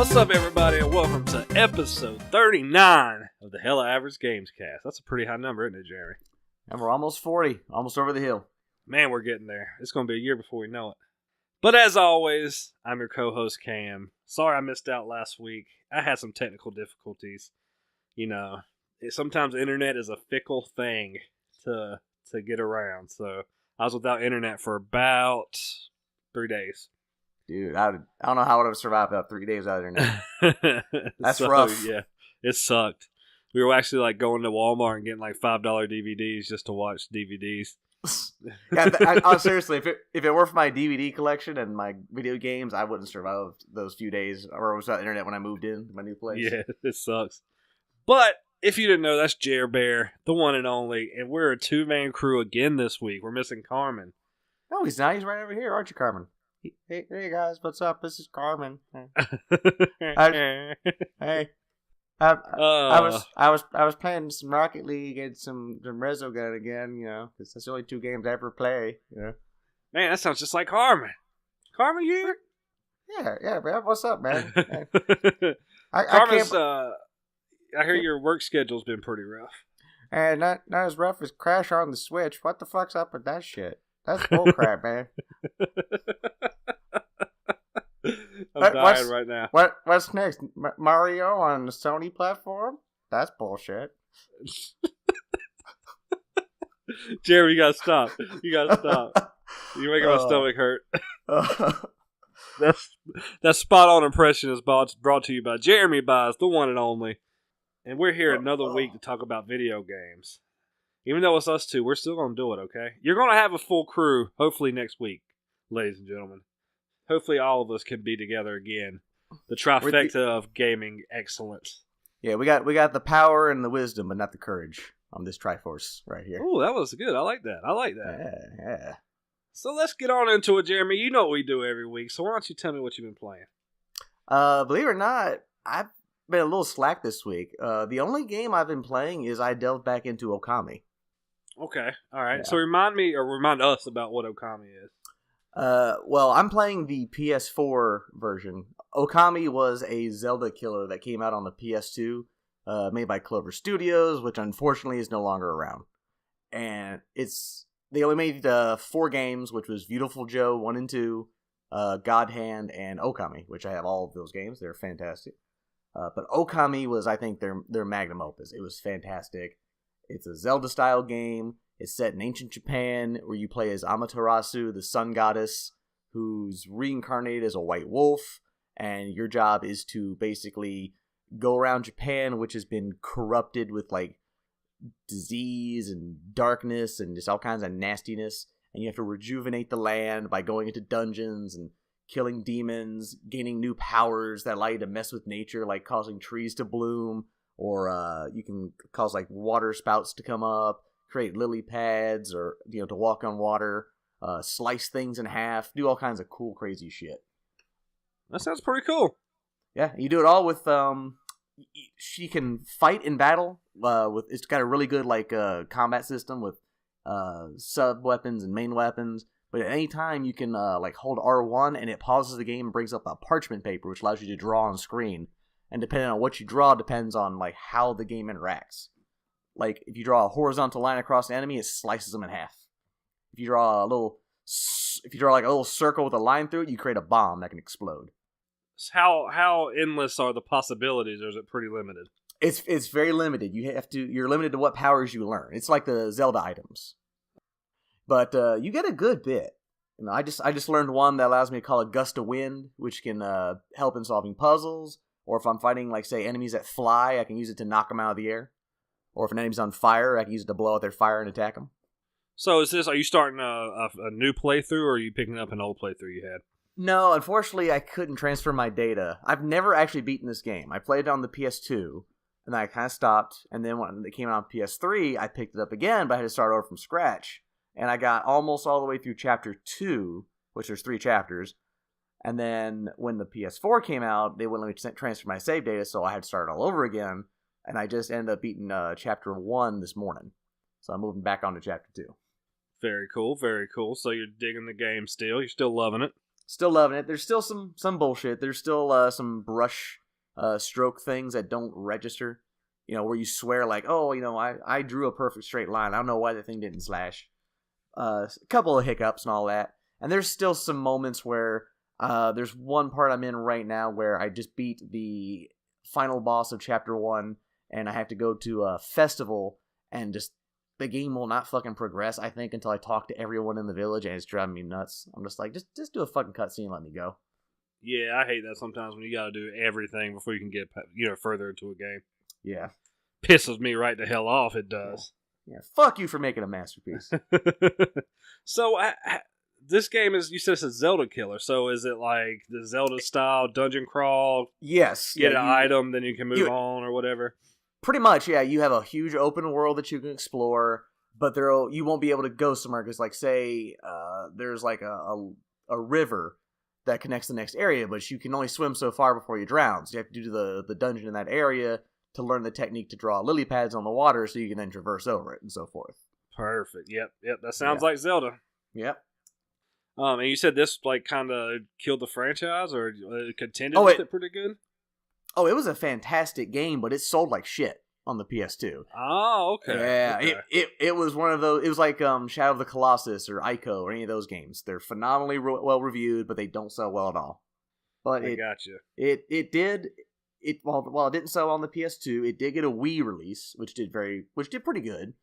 What's up, everybody, and welcome to episode 39 of the Hella Average Gamescast. That's a pretty high number, isn't it, Jeremy? And we're almost 40, almost over the hill. Man, we're getting there. It's going to be a year before we know it. But as always, I'm your co-host, Cam. Sorry I missed out last week. I had some technical difficulties. You know, sometimes the internet is a fickle thing to get around. So I was without internet for about 3 days. Dude, I don't know how I would have survived about 3 days without internet. That's rough. Yeah, it sucked. We were actually like going to Walmart and getting like $5 DVDs just to watch DVDs. Yeah, seriously, if it were for my DVD collection and my video games, I wouldn't survive those few days or without internet when I moved in to my new place. Yeah, it sucks. But if you didn't know, that's Jer Bear, the one and only, and we're a two-man crew again this week. We're missing Carmin. No, he's not. He's right over here, aren't you, Carmin? Hey guys, what's up? This is Carmin. Hey. I was playing some Rocket League and some Resogun again, you know, because that's the only two games I ever play, you know. Man, that sounds just like Carmin. Carmin, you here? Yeah, man. What's up, man? Carmin's, I hear your work schedule's been pretty rough. And not as rough as Crash on the Switch. What the fuck's up with that shit? That's bullcrap, man. I'm dying right now. What's next? Mario on the Sony platform? That's bullshit. Jerry, you gotta stop. You're making my stomach hurt. That spot on impression is brought to you by Jeremy Buys, the one and only. And we're here another week to talk about video games. Even though it's us two, we're still gonna do it, okay? You're gonna have a full crew, hopefully next week, ladies and gentlemen. Hopefully all of us can be together again. The trifecta of gaming excellence. Yeah, we got the power and the wisdom, but not the courage on this Triforce right here. Oh, that was good. I like that. Yeah. So let's get on into it, Jeremy. You know what we do every week, so why don't you tell me what you've been playing? Believe it or not, I've been a little slack this week. The only game I've been playing is I delved back into Okami. Okay, all right. Yeah. So remind us about what Okami is. Well, I'm playing the PS4 version. Okami was a Zelda killer that came out on the PS2, made by Clover Studios, which unfortunately is no longer around. And they only made 4 games, which was Beautiful Joe 1 and 2, God Hand, and Okami, which I have all of those games. They're fantastic. But Okami was, I think, their magnum opus. It was fantastic. It's a Zelda-style game. It's set in ancient Japan, where you play as Amaterasu, the sun goddess, who's reincarnated as a white wolf, and your job is to basically go around Japan, which has been corrupted with, like, disease and darkness and just all kinds of nastiness, and you have to rejuvenate the land by going into dungeons and killing demons, gaining new powers that allow you to mess with nature, like causing trees to bloom, or you can cause, like, water spouts to come up, create lily pads, or, you know, to walk on water, slice things in half, do all kinds of cool, crazy shit. That sounds pretty cool. Yeah, you do it all with, she can fight in battle, it's got a really good, like, combat system with, sub-weapons and main weapons, but at any time you can, like, hold R1 and it pauses the game and brings up a parchment paper, which allows you to draw on screen, and depending on what you draw depends on, like, how the game interacts. Like, if you draw a horizontal line across the enemy, it slices them in half. If you draw like a little circle with a line through it, you create a bomb that can explode. So how endless are the possibilities, or is it pretty limited? It's very limited. You're limited to what powers you learn. It's like the Zelda items. But you get a good bit. You know, I just learned one that allows me to call a gust of wind, which can help in solving puzzles. Or if I'm fighting, like, say, enemies that fly, I can use it to knock them out of the air. Or if an enemy's on fire, I can use it to blow out their fire and attack them. So are you starting a new playthrough, or are you picking up an old playthrough you had? No, unfortunately, I couldn't transfer my data. I've never actually beaten this game. I played it on the PS2, and then I kind of stopped. And then when it came out on PS3, I picked it up again, but I had to start over from scratch. And I got almost all the way through Chapter 2, which there's 3 chapters. And then when the PS4 came out, they wouldn't let me transfer my save data, so I had to start all over again. And I just ended up beating Chapter 1 this morning. So I'm moving back on to Chapter 2. Very cool, very cool. So you're digging the game still. You're still loving it. Still loving it. There's still some bullshit. There's still some brush stroke things that don't register. Where you swear like, oh, I drew a perfect straight line. I don't know why the thing didn't slash. A couple of hiccups and all that. And there's still some moments where there's one part I'm in right now where I just beat the final boss of Chapter 1, and I have to go to a festival, and just the game will not fucking progress, I think, until I talk to everyone in the village, and it's driving me nuts. I'm just like, just do a fucking cutscene and let me go. Yeah, I hate that sometimes when you gotta do everything before you can get further into a game. Yeah. Pisses me right the hell off, it does. Yeah, fuck you for making a masterpiece. So, this game is, you said it's a Zelda killer, so is it like the Zelda-style dungeon crawl? Yes. Get an item, then you can move on or whatever? Pretty much, yeah. You have a huge open world that you can explore, but you won't be able to go somewhere, because, like, say, there's like a river that connects the next area, but you can only swim so far before you drown, so you have to do the dungeon in that area to learn the technique to draw lily pads on the water so you can then traverse over it and so forth. Perfect. Yep. That sounds like Zelda. Yep. And you said this like kind of killed the franchise, or contended with it pretty good? Oh, it was a fantastic game, but it sold like shit on the PS2. Oh, okay. Yeah, okay. It was one of those. It was like Shadow of the Colossus or Ico or any of those games. They're phenomenally well reviewed, but they don't sell well at all. But I gotcha. It did. While it didn't sell on the PS2, it did get a Wii release, which did pretty good.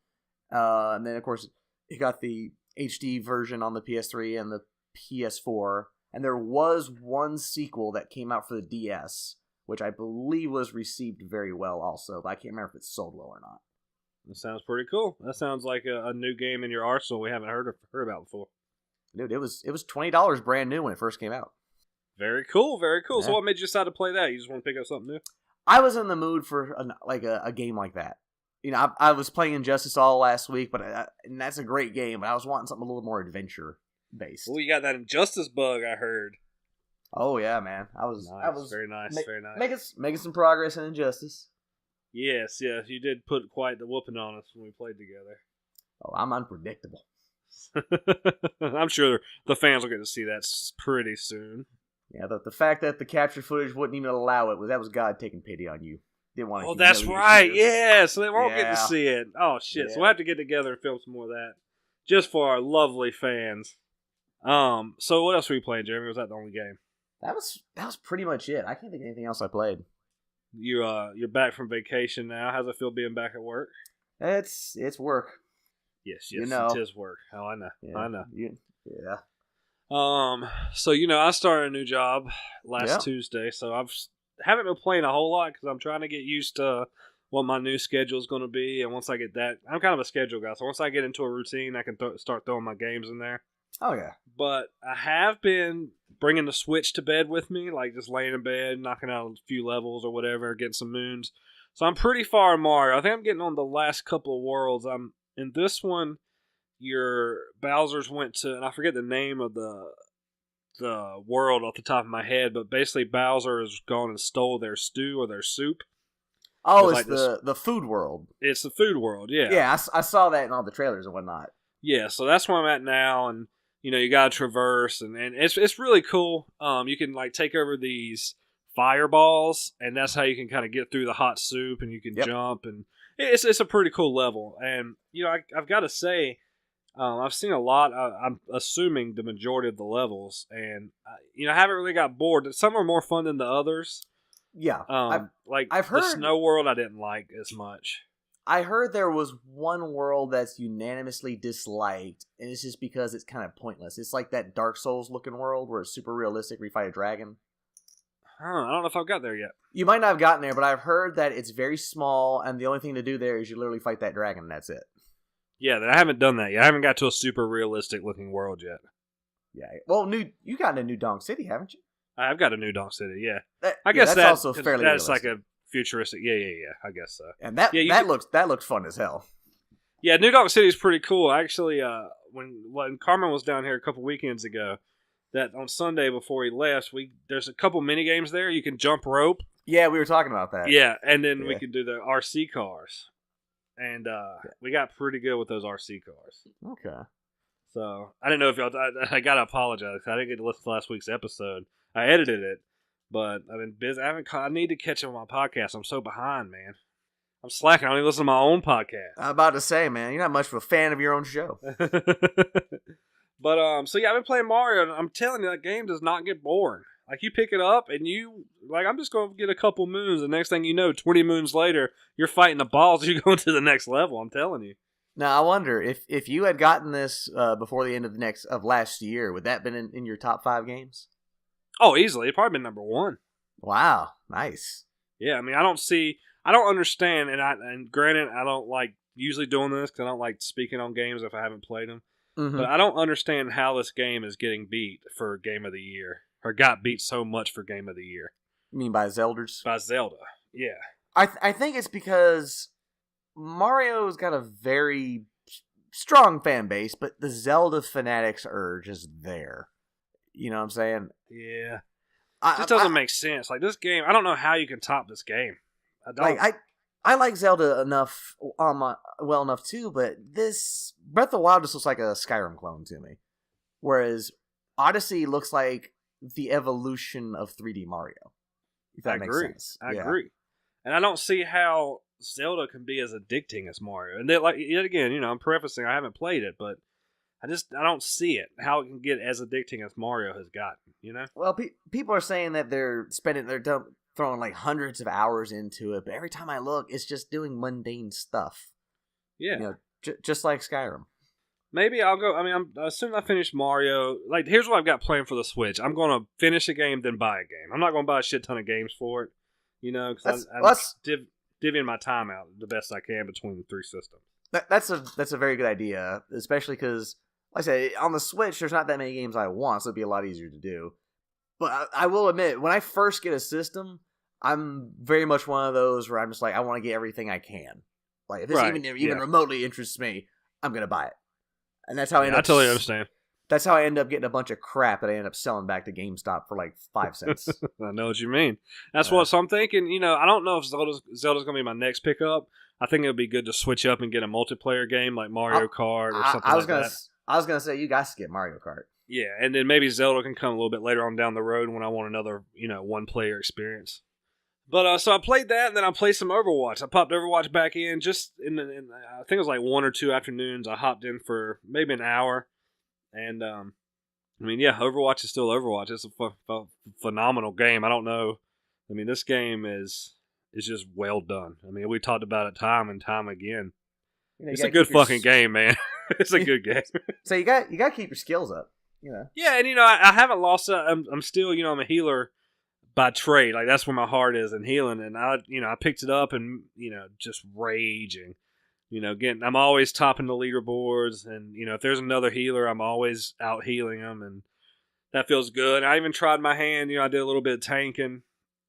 And then of course it got the HD version on the PS3 and the PS4, and there was one sequel that came out for the DS, which I believe was received very well also, but I can't remember if it sold well or not. That sounds pretty cool. That sounds like a new game in your arsenal we haven't heard about before. Dude, it was $20 brand new when it first came out. Very cool, very cool. Yeah. So what made you decide to play that? You just want to pick up something new? I was in the mood for a game like that. I was playing Injustice all last week, and that's a great game, but I was wanting something a little more adventure-based. Well, you got that Injustice bug, I heard. Oh, yeah, man. I was very nice, very nice. Making some progress in Injustice. Yes. You did put quite the whooping on us when we played together. Oh, I'm unpredictable. I'm sure the fans will get to see that pretty soon. Yeah, the fact that the capture footage wouldn't even allow it, that was God taking pity on you. Didn't want to. Oh, that's right. Yeah, so they won't get to Yeah. see it. Oh shit! Yeah. So we'll have to get together and film some more of that, just for our lovely fans. So what else were you playing, Jeremy? Was that the only game? That was pretty much it. I can't think of anything else I played. You're back from vacation now. How's it feel being back at work? It's work. Yes, You know. it is work. Oh, I know. Yeah. I know. Yeah. So I started a new job last Tuesday, so haven't been playing a whole lot because I'm trying to get used to what my new schedule is going to be, and once I get that, I'm kind of a schedule guy, so once I get into a routine, I can start throwing my games in there. Oh yeah. But I have been bringing the Switch to bed with me, like just laying in bed, knocking out a few levels or whatever, getting some moons. So I'm pretty far in Mario. I think I'm getting on the last couple of worlds. I'm in this one. Your Bowser's went to, and I forget the name of the world off the top of my head, but basically Bowser has gone and stole their stew or their soup. Oh, it's like the food world. It's the food world, yeah. Yeah, I saw that in all the trailers and whatnot. Yeah, so that's where I'm at now, and you got to traverse, and it's really cool. You can like take over these fireballs, and that's how you can kind of get through the hot soup, and you can jump, and it's a pretty cool level. And I've got to say, I've seen a lot. I'm assuming the majority of the levels, and I haven't really got bored. Some are more fun than the others. Yeah, I've heard the Snow World I didn't like as much. I heard there was one world that's unanimously disliked, and it's just because it's kind of pointless. It's like that Dark Souls looking world where it's super realistic where you fight a dragon. I don't know if I've got there yet. You might not have gotten there, but I've heard that it's very small, and the only thing to do there is you literally fight that dragon, and that's it. Yeah, I haven't done that yet. I haven't got to a super realistic looking world yet. Yeah, well, you got into New Donk City, haven't you? I've got a New Donk City, yeah. I guess that's also fairly that's realistic. like a futuristic. Yeah. I guess so. And that looks fun as hell. Yeah, New Donk City is pretty cool. Actually, when Carmin was down here a couple weekends ago, that on Sunday before he left, there's a couple mini games there. You can jump rope. Yeah, we were talking about that. Yeah, and then we could do the RC cars, and we got pretty good with those RC cars. Okay. So I didn't know if y'all. I gotta apologize. I didn't get to listen to last week's episode. I edited it, but I've been busy. I need to catch up on my podcast. I'm so behind, man. I'm slacking. I don't even listen to my own podcast. I'm about to say, man, you're not much of a fan of your own show. But so yeah, I've been playing Mario, and I'm telling you, that game does not get boring. Like, you pick it up, and I'm just going to get a couple moons, and next thing you know, 20 moons later, you're fighting the balls, you're going to the next level, I'm telling you. Now, I wonder, if you had gotten this before the end of last year, would that have been in your top 5 games? Oh, easily. It'd probably been number 1. Wow, nice. Yeah, I mean, I don't understand, and granted, I don't like usually doing this, because I don't like speaking on games if I haven't played them, but I don't understand how this game is getting beat for Game of the Year. Or got beat so much for Game of the Year. You mean by Zelders? By Zelda, yeah. I think it's because Mario's got a very strong fan base, but the Zelda fanatics are just there. You know what I'm saying? Yeah. It just doesn't make sense. Like, this game, I don't know how you can top this game. I don't. Like, I like Zelda enough, well enough too, but this Breath of the Wild just looks like a Skyrim clone to me. Whereas Odyssey looks like the evolution of 3D Mario. If that makes sense. I agree. And I don't see how Zelda can be as addicting as Mario. And yet again, I'm prefacing I haven't played it, but I don't see it, how it can get as addicting as Mario has gotten, Well, people are saying that they're throwing like hundreds of hours into it, but every time I look, it's just doing mundane stuff. Yeah. Just like Skyrim. Maybe I'll go. I mean, as soon as I finish Mario, like, here's what I've got planned for the Switch. I'm going to finish a game, then buy a game. I'm not going to buy a shit ton of games for it, because I'm divvying my time out the best I can between the 3 systems. That's a very good idea, especially because, like I said, on the Switch, there's not that many games I want, so it'd be a lot easier to do. But I will admit, when I first get a system, I'm very much one of those where I'm just like, I want to get everything I can. Like, if this even remotely interests me, I'm going to buy it. And that's how I end up. I totally understand. That's how I end up getting a bunch of crap that I end up selling back to GameStop for like 5 cents. I know what you mean. That's what. So I'm thinking. I don't know if Zelda's going to be my next pickup. I think it would be good to switch up and get a multiplayer game like Mario Kart or something like that. I was gonna say you guys get Mario Kart. Yeah, and then maybe Zelda can come a little bit later on down the road when I want another one player experience. But so I played that, and then I played some Overwatch. I popped Overwatch back in just in I think it was like 1 or 2 afternoons. I hopped in for maybe an hour, and Overwatch is still Overwatch. It's a phenomenal game. I don't know. I mean, this game is just well done. I mean, we talked about it time and time again. It's a good fucking game, man. It's a good game. So you got to keep your skills up. Yeah, and I haven't lost. I'm still I'm a healer by trade. Like, that's where my heart is in healing, and I picked it up and just raging. I'm always topping the leaderboards, and if there's another healer, I'm always out healing them, and that feels good. I even tried my hand. I did a little bit of tanking,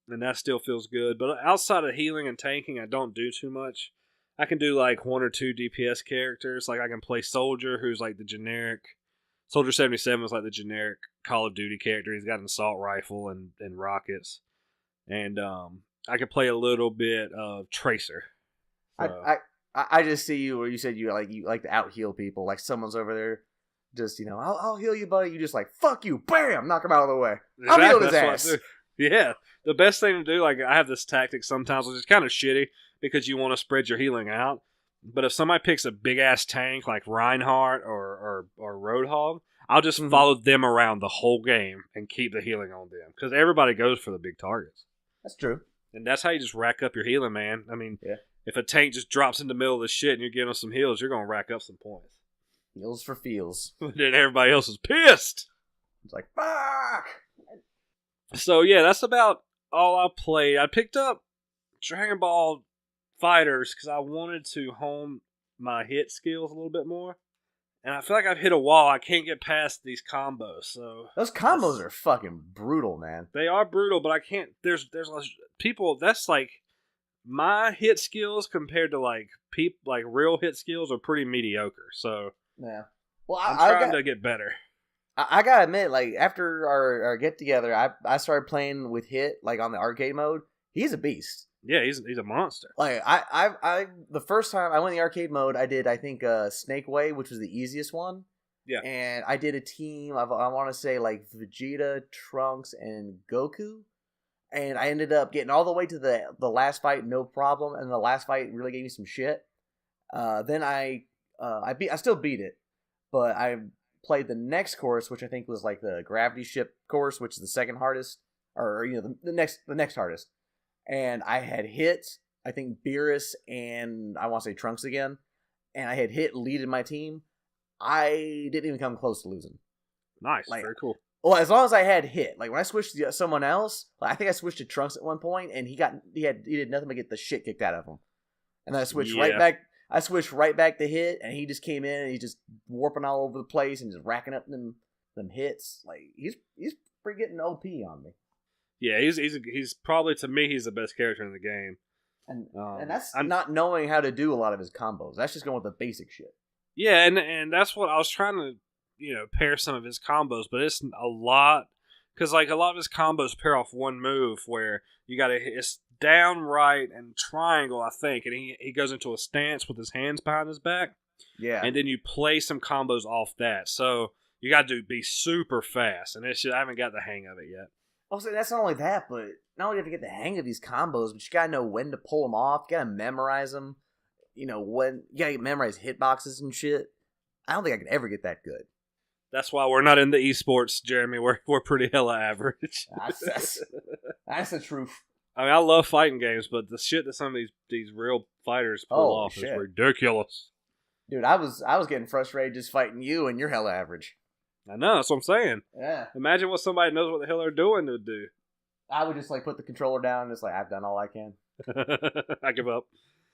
and that still feels good. But outside of healing and tanking, I don't do too much. I can do like 1 or 2 DPS characters. Like, I can play Soldier, who's like the generic. Soldier 77 is like the generic Call of Duty character. He's got an assault rifle and rockets. And I can play a little bit of Tracer. So. I just see you where you said you like to out heal people. Like, someone's over there, just I'll heal you, buddy. You just like, fuck you, bam, knock him out of the way. Exactly. I'll heal his ass. Yeah, the best thing to do. Like, I have this tactic sometimes, which is kind of shitty because you want to spread your healing out. But if somebody picks a big ass tank like Reinhardt or Roadhog, I'll just follow them around the whole game and keep the healing on them because everybody goes for the big targets. That's true, and that's how you just rack up your healing, man. I mean, if a tank just drops in the middle of the shit and you're giving them some heals, you're gonna rack up some points. Heals for feels. Then everybody else is pissed. It's like, fuck. So yeah, that's about all I played. I picked up Dragon Ball Fighters because I wanted to hone my hit skills a little bit more, and I feel like I've hit a wall. I can't get past these combos. So those combos are fucking brutal, man. They are brutal, but I can't. There's people that's like my hit skills compared to like real hit skills are pretty mediocre. So yeah, well, I'm trying to get better. I gotta admit, like, after our get together, I started playing with Hit, like, on the arcade mode. He's a beast. Yeah, he's a monster. Like, I the first time I went in the arcade mode, I did, I think, Snake Way, which was the easiest one, Yeah. And I did a team, I want to say like Vegeta, Trunks, and Goku. And I ended up getting all the way to the last fight, no problem. And the last fight really gave me some shit. Then I still beat it, but I played the next course, which I think was like the gravity ship course, which is the second hardest, or the next hardest. And I had hit, I think, Beerus and I want to say Trunks again, and I had hit lead in my team. I didn't even come close to losing. Nice, very cool. Well, as long as I had hit, like when I switched to someone else, like I think I switched to Trunks at one point, and he did nothing but get the shit kicked out of him. And then I switched right back. I switched right back to hit, and he just came in and he's just warping all over the place and just racking up them hits. Like he's pretty getting OP on me. Yeah, he's probably, to me, he's the best character in the game. And that's not knowing how to do a lot of his combos. That's just going with the basic shit. Yeah, and that's what I was trying to, pair some of his combos, but it's a lot, because like a lot of his combos pair off one move where you got to, it's down, right, and triangle, I think, and he goes into a stance with his hands behind his back. Yeah. And then you play some combos off that. So you got to be super fast, and I haven't got the hang of it yet. Also, that's not only that, but not only do you have to get the hang of these combos, but you gotta know when to pull them off. You gotta memorize them. When you gotta memorize hitboxes and shit. I don't think I could ever get that good. That's why we're not in the esports, Jeremy. We're pretty hella average. That's the truth. I mean, I love fighting games, but the shit that some of these real fighters pull off is ridiculous. Dude, I was getting frustrated just fighting you, and you're hella average. I know, that's what I'm saying. Yeah. Imagine what somebody knows what the hell they're doing would do. I would just put the controller down and just I've done all I can. I give up.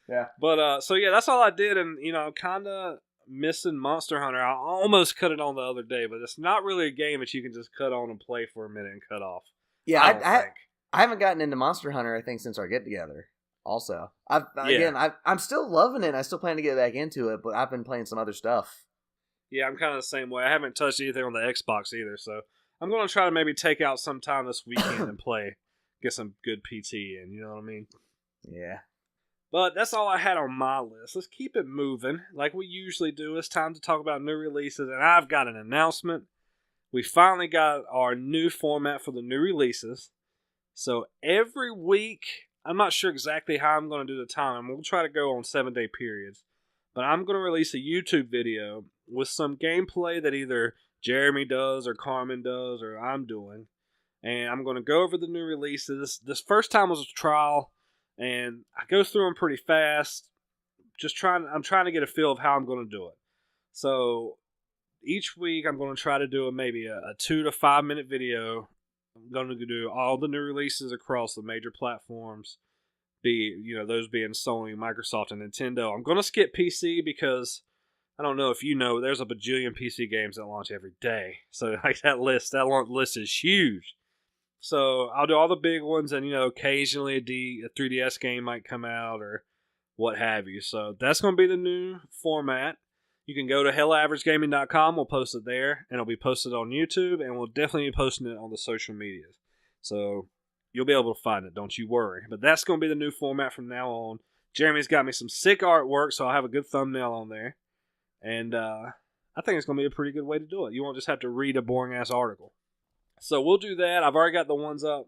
Yeah. But so yeah, that's all I did, and I'm kind of missing Monster Hunter. I almost cut it on the other day, but it's not really a game that you can just cut on and play for a minute and cut off. Yeah, I haven't gotten into Monster Hunter, I think, since our get together. Also, I'm still loving it. I still plan to get back into it, but I've been playing some other stuff. Yeah, I'm kind of the same way. I haven't touched anything on the Xbox either, so I'm going to try to maybe take out some time this weekend and get some good PT in, you know what I mean? Yeah. But that's all I had on my list. Let's keep it moving. Like we usually do, it's time to talk about new releases, and I've got an announcement. We finally got our new format for the new releases. So every week, I'm not sure exactly how I'm going to do the time. We'll try to go on 7-day periods. But I'm going to release a YouTube video with some gameplay that either Jeremy does or Carmin does or I'm doing. And I'm going to go over the new releases. This first time was a trial, and I go through them pretty fast. I'm trying to get a feel of how I'm going to do it. So each week I'm going to try to do maybe a 2 to 5 minute video. I'm going to do all the new releases across the major platforms. Those being Sony, Microsoft, and Nintendo. I'm going to skip PC because I don't know if you know, there's a bajillion PC games that launch every day. So like that list is huge. So I'll do all the big ones, and occasionally a 3DS game might come out or what have you. So that's going to be the new format. You can go to hellaaveragegaming.com. We'll post it there, and it'll be posted on YouTube, and we'll definitely be posting it on the social medias. So you'll be able to find it, don't you worry. But that's going to be the new format from now on. Jeremy's got me some sick artwork, so I'll have a good thumbnail on there. And I think it's going to be a pretty good way to do it. You won't just have to read a boring-ass article. So we'll do that. I've already got the ones up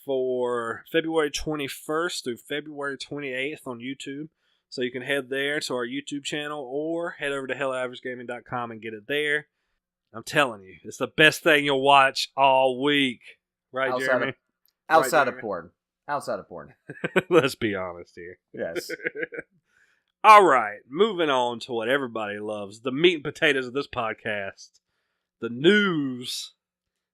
for February 21st through February 28th on YouTube. So you can head there to our YouTube channel or head over to hellaaveragegaming.com and get it there. I'm telling you, it's the best thing you'll watch all week. Right, Jeremy? Outside of porn. Let's be honest here. Yes. All right, moving on to what everybody loves, the meat and potatoes of this podcast, the news.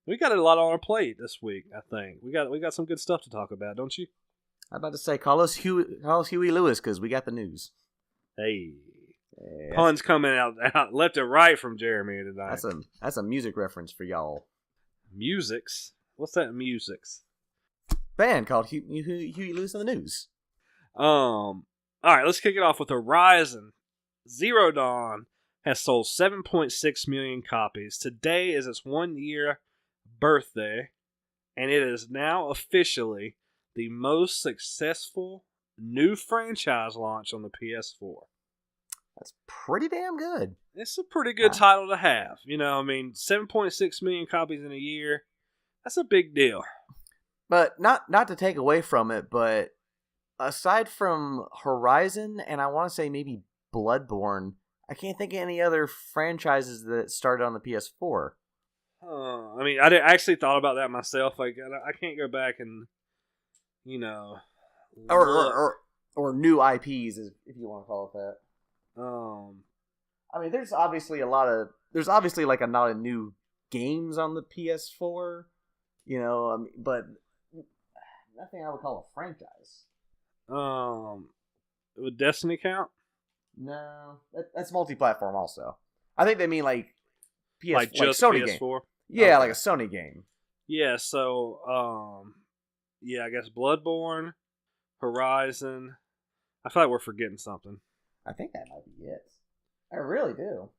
We got a lot on our plate this week, I think. We got some good stuff to talk about, don't you? I'm about to say, call us Huey Lewis, because we got the news. Hey. Yeah. Puns coming out left and right from Jeremy tonight. That's a music reference for y'all. Musics? What's that musics? Band called Huey Lewis on the news. All right, let's kick it off with Horizon Zero Dawn has sold 7.6 million copies. Today is its 1-year birthday, and it is now officially the most successful new franchise launch on the PS4. That's pretty damn good. It's a pretty good title to have. 7.6 million copies in a year. That's a big deal. But not to take away from it, but aside from Horizon and I want to say maybe Bloodborne, I can't think of any other franchises that started on the PS4. I actually thought about that myself. Like, I can't go back and, or new IPs, if you want to call it that. There's obviously a lot of new games on the PS4, but nothing I would call a franchise. Would Destiny count? No, that's multi-platform. Also, I think they mean like just Sony PS4. Game. Yeah, okay. Like a Sony game. Yeah. So, I guess Bloodborne, Horizon. I feel like we're forgetting something. I think that might be it. I really do.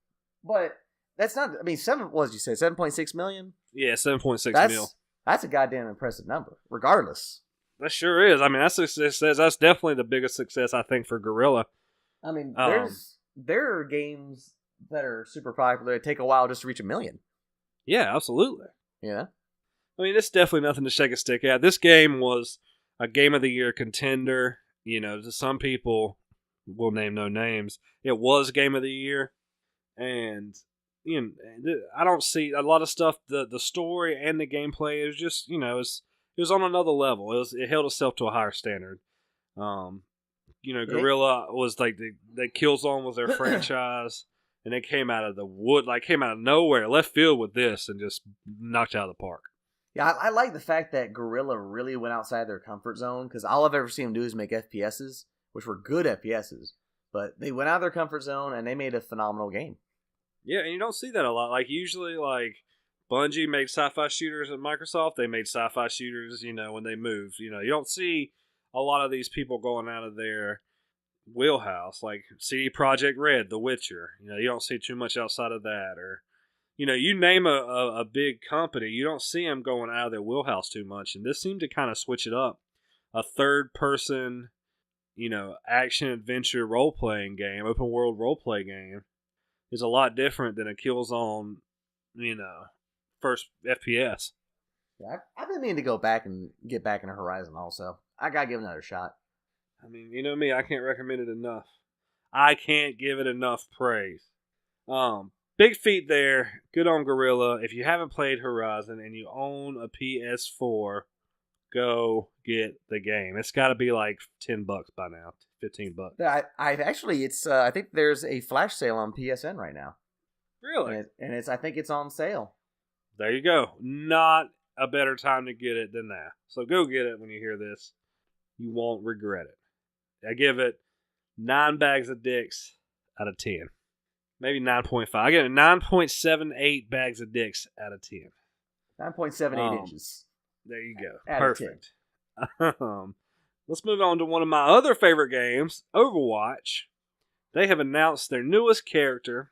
But that's not... what did you say? 7.6 million? Yeah, 7.6 mil. That's a goddamn impressive number, regardless. That sure is. That's a success. That's definitely the biggest success, I think, for Guerrilla. There are games that are super popular that take a while just to reach 1 million. Yeah, absolutely. Yeah. It's definitely nothing to shake a stick at. This game was a Game of the Year contender. To some people... We'll name no names. It was Game of the Year, and I don't see a lot of stuff. The story and the gameplay is just it was on another level. It held itself to a higher standard. Guerrilla was like the Killzone was their franchise, and they came out of the wood, came out of nowhere, left field with this, and just knocked it out of the park. Yeah, I like the fact that Guerrilla really went outside their comfort zone because all I've ever seen them do is make FPSs. Which were good FPSs, but they went out of their comfort zone and they made a phenomenal game. Yeah, and you don't see that a lot. Usually, Bungie made sci-fi shooters at Microsoft. They made sci-fi shooters, when they moved. You don't see a lot of these people going out of their wheelhouse, like CD Projekt Red, The Witcher. You don't see too much outside of that. Or, you name a big company, you don't see them going out of their wheelhouse too much. And this seemed to kind of switch it up. A third-person... action adventure role playing game, open world role play game, is a lot different than a Killzone, first FPS. Yeah, I've been meaning to go back and get back into Horizon. Also, I gotta give it another shot. You know me, I can't recommend it enough. I can't give it enough praise. Big feat there. Good on Guerrilla. If you haven't played Horizon and you own a PS4. Go get the game. It's got to be like $10 by now, $15. I think there's a flash sale on PSN right now. Really? I think it's on sale. There you go. Not a better time to get it than that. So go get it when you hear this. You won't regret it. I give it 9 bags of dicks out of 10. Maybe 9.5. I give it 9.78 bags of dicks out of 10. 9.78 inches. There you go. Perfect. Let's move on to one of my other favorite games, Overwatch. They have announced their newest character.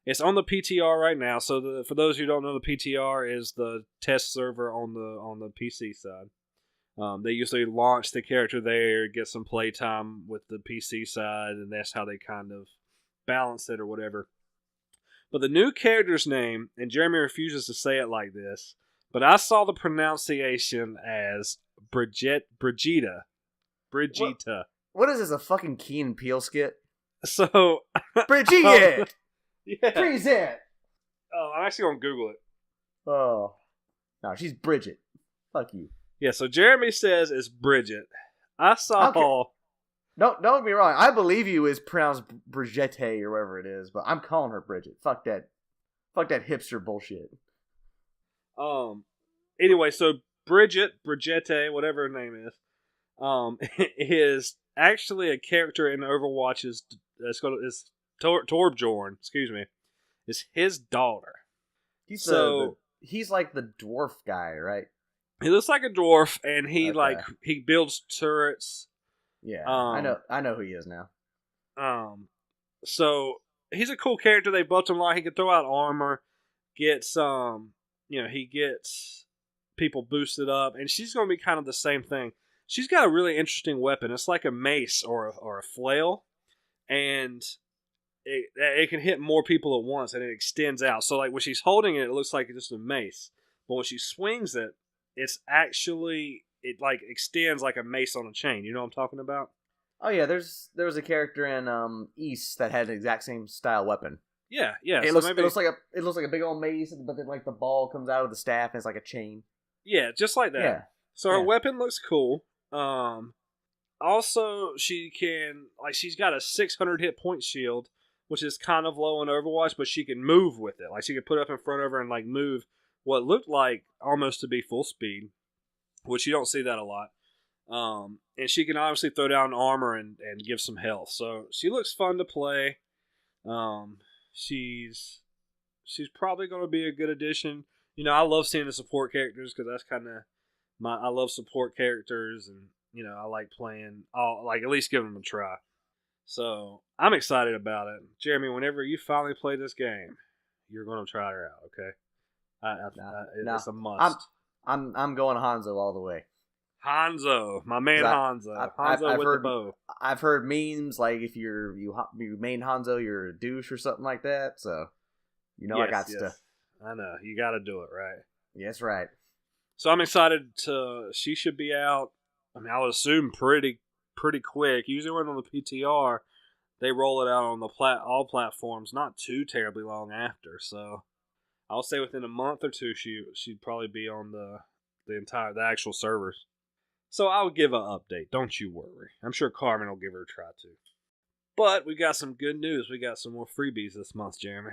It's on the PTR right now. So for those who don't know, the PTR is the test server on the PC side. They usually launch the character there, get some playtime with the PC side, and that's how they kind of balance it or whatever. But the new character's name, and Jeremy refuses to say it like this, but I saw the pronunciation as Brigitte. What is this, a fucking Key and Peele skit? So... Brigitte! Yeah. Present! Oh, I'm actually going to Google it. Oh. No, she's Bridget. Fuck you. Yeah, so Jeremy says it's Bridget. I saw... Okay. Don't get me wrong. I believe you is pronounced Brigitte or whatever it is, but I'm calling her Bridget. Fuck that hipster bullshit. Anyway, so Brigitte, whatever her name is actually a character in Overwatch's. Torbjorn. Excuse me, is his daughter. He's like the dwarf guy, right? He looks like a dwarf, and he builds turrets. Yeah, I know who he is now. So he's a cool character. They built him like he can throw out armor, he gets people boosted up, and she's going to be kind of the same thing. She's got a really interesting weapon. It's like a mace or a flail, and it can hit more people at once, and it extends out. So like when she's holding it, it looks like it's just a mace. But when she swings it, it's actually it like extends like a mace on a chain. You know what I'm talking about? Oh yeah, there was a character in East that had the exact same style weapon. Yeah. It looks like a big old mace, but then like the ball comes out of the staff and it's like a chain. Yeah, just like that. Yeah. So her weapon looks cool. Also, she's got a 600 hit point shield, which is kind of low in Overwatch, but she can move with it. Like she could put up in front of her and like move what looked like almost to be full speed, which you don't see that a lot. And she can obviously throw down armor and give some health. So she looks fun to play. She's probably going to be a good addition. You know, I love seeing the support characters because that's kind of I love support characters, and you know, I like playing. Like at least give them a try. So I'm excited about it, Jeremy. Whenever you finally play this game, you're going to try her out. Okay, it's a must. I'm going Hanzo all the way. Hanzo, my man Hanzo. Hanzo with the bow. I've heard memes like if you main Hanzo, you're a douche or something like that. So, you know, I got stuff. I know you got to do it right. Yes, right. So I'm excited she should be out. I mean, I would assume pretty quick. Usually when on the PTR, they roll it out on the all platforms, not too terribly long after. So I'll say within a month or two, she'd probably be on the actual servers. So I'll give an update. Don't you worry. I'm sure Carmin will give her a try too. But we got some good news. We got some more freebies this month, Jeremy.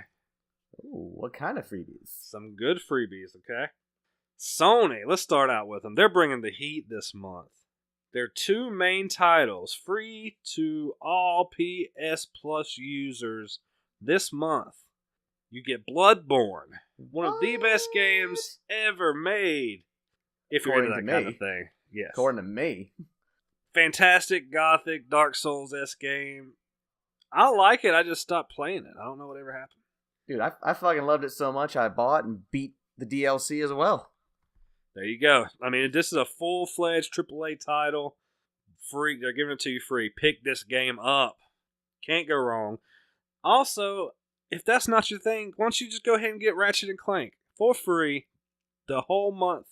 Ooh, what kind of freebies? Some good freebies, okay? Sony, let's start out with them. They're bringing the heat this month. Their two main titles, free to all PS Plus users this month. You get Bloodborne, one of the best games ever made. If you're into that kind of thing. Yes. According to me. Fantastic, gothic, Dark Souls-esque game. I like it, I just stopped playing it. I don't know what ever happened. Dude, I fucking loved it so much I bought and beat the DLC as well. There you go. I mean, this is a full-fledged AAA title. Free. They're giving it to you free. Pick this game up. Can't go wrong. Also, if that's not your thing, why don't you just go ahead and get Ratchet and Clank for free the whole month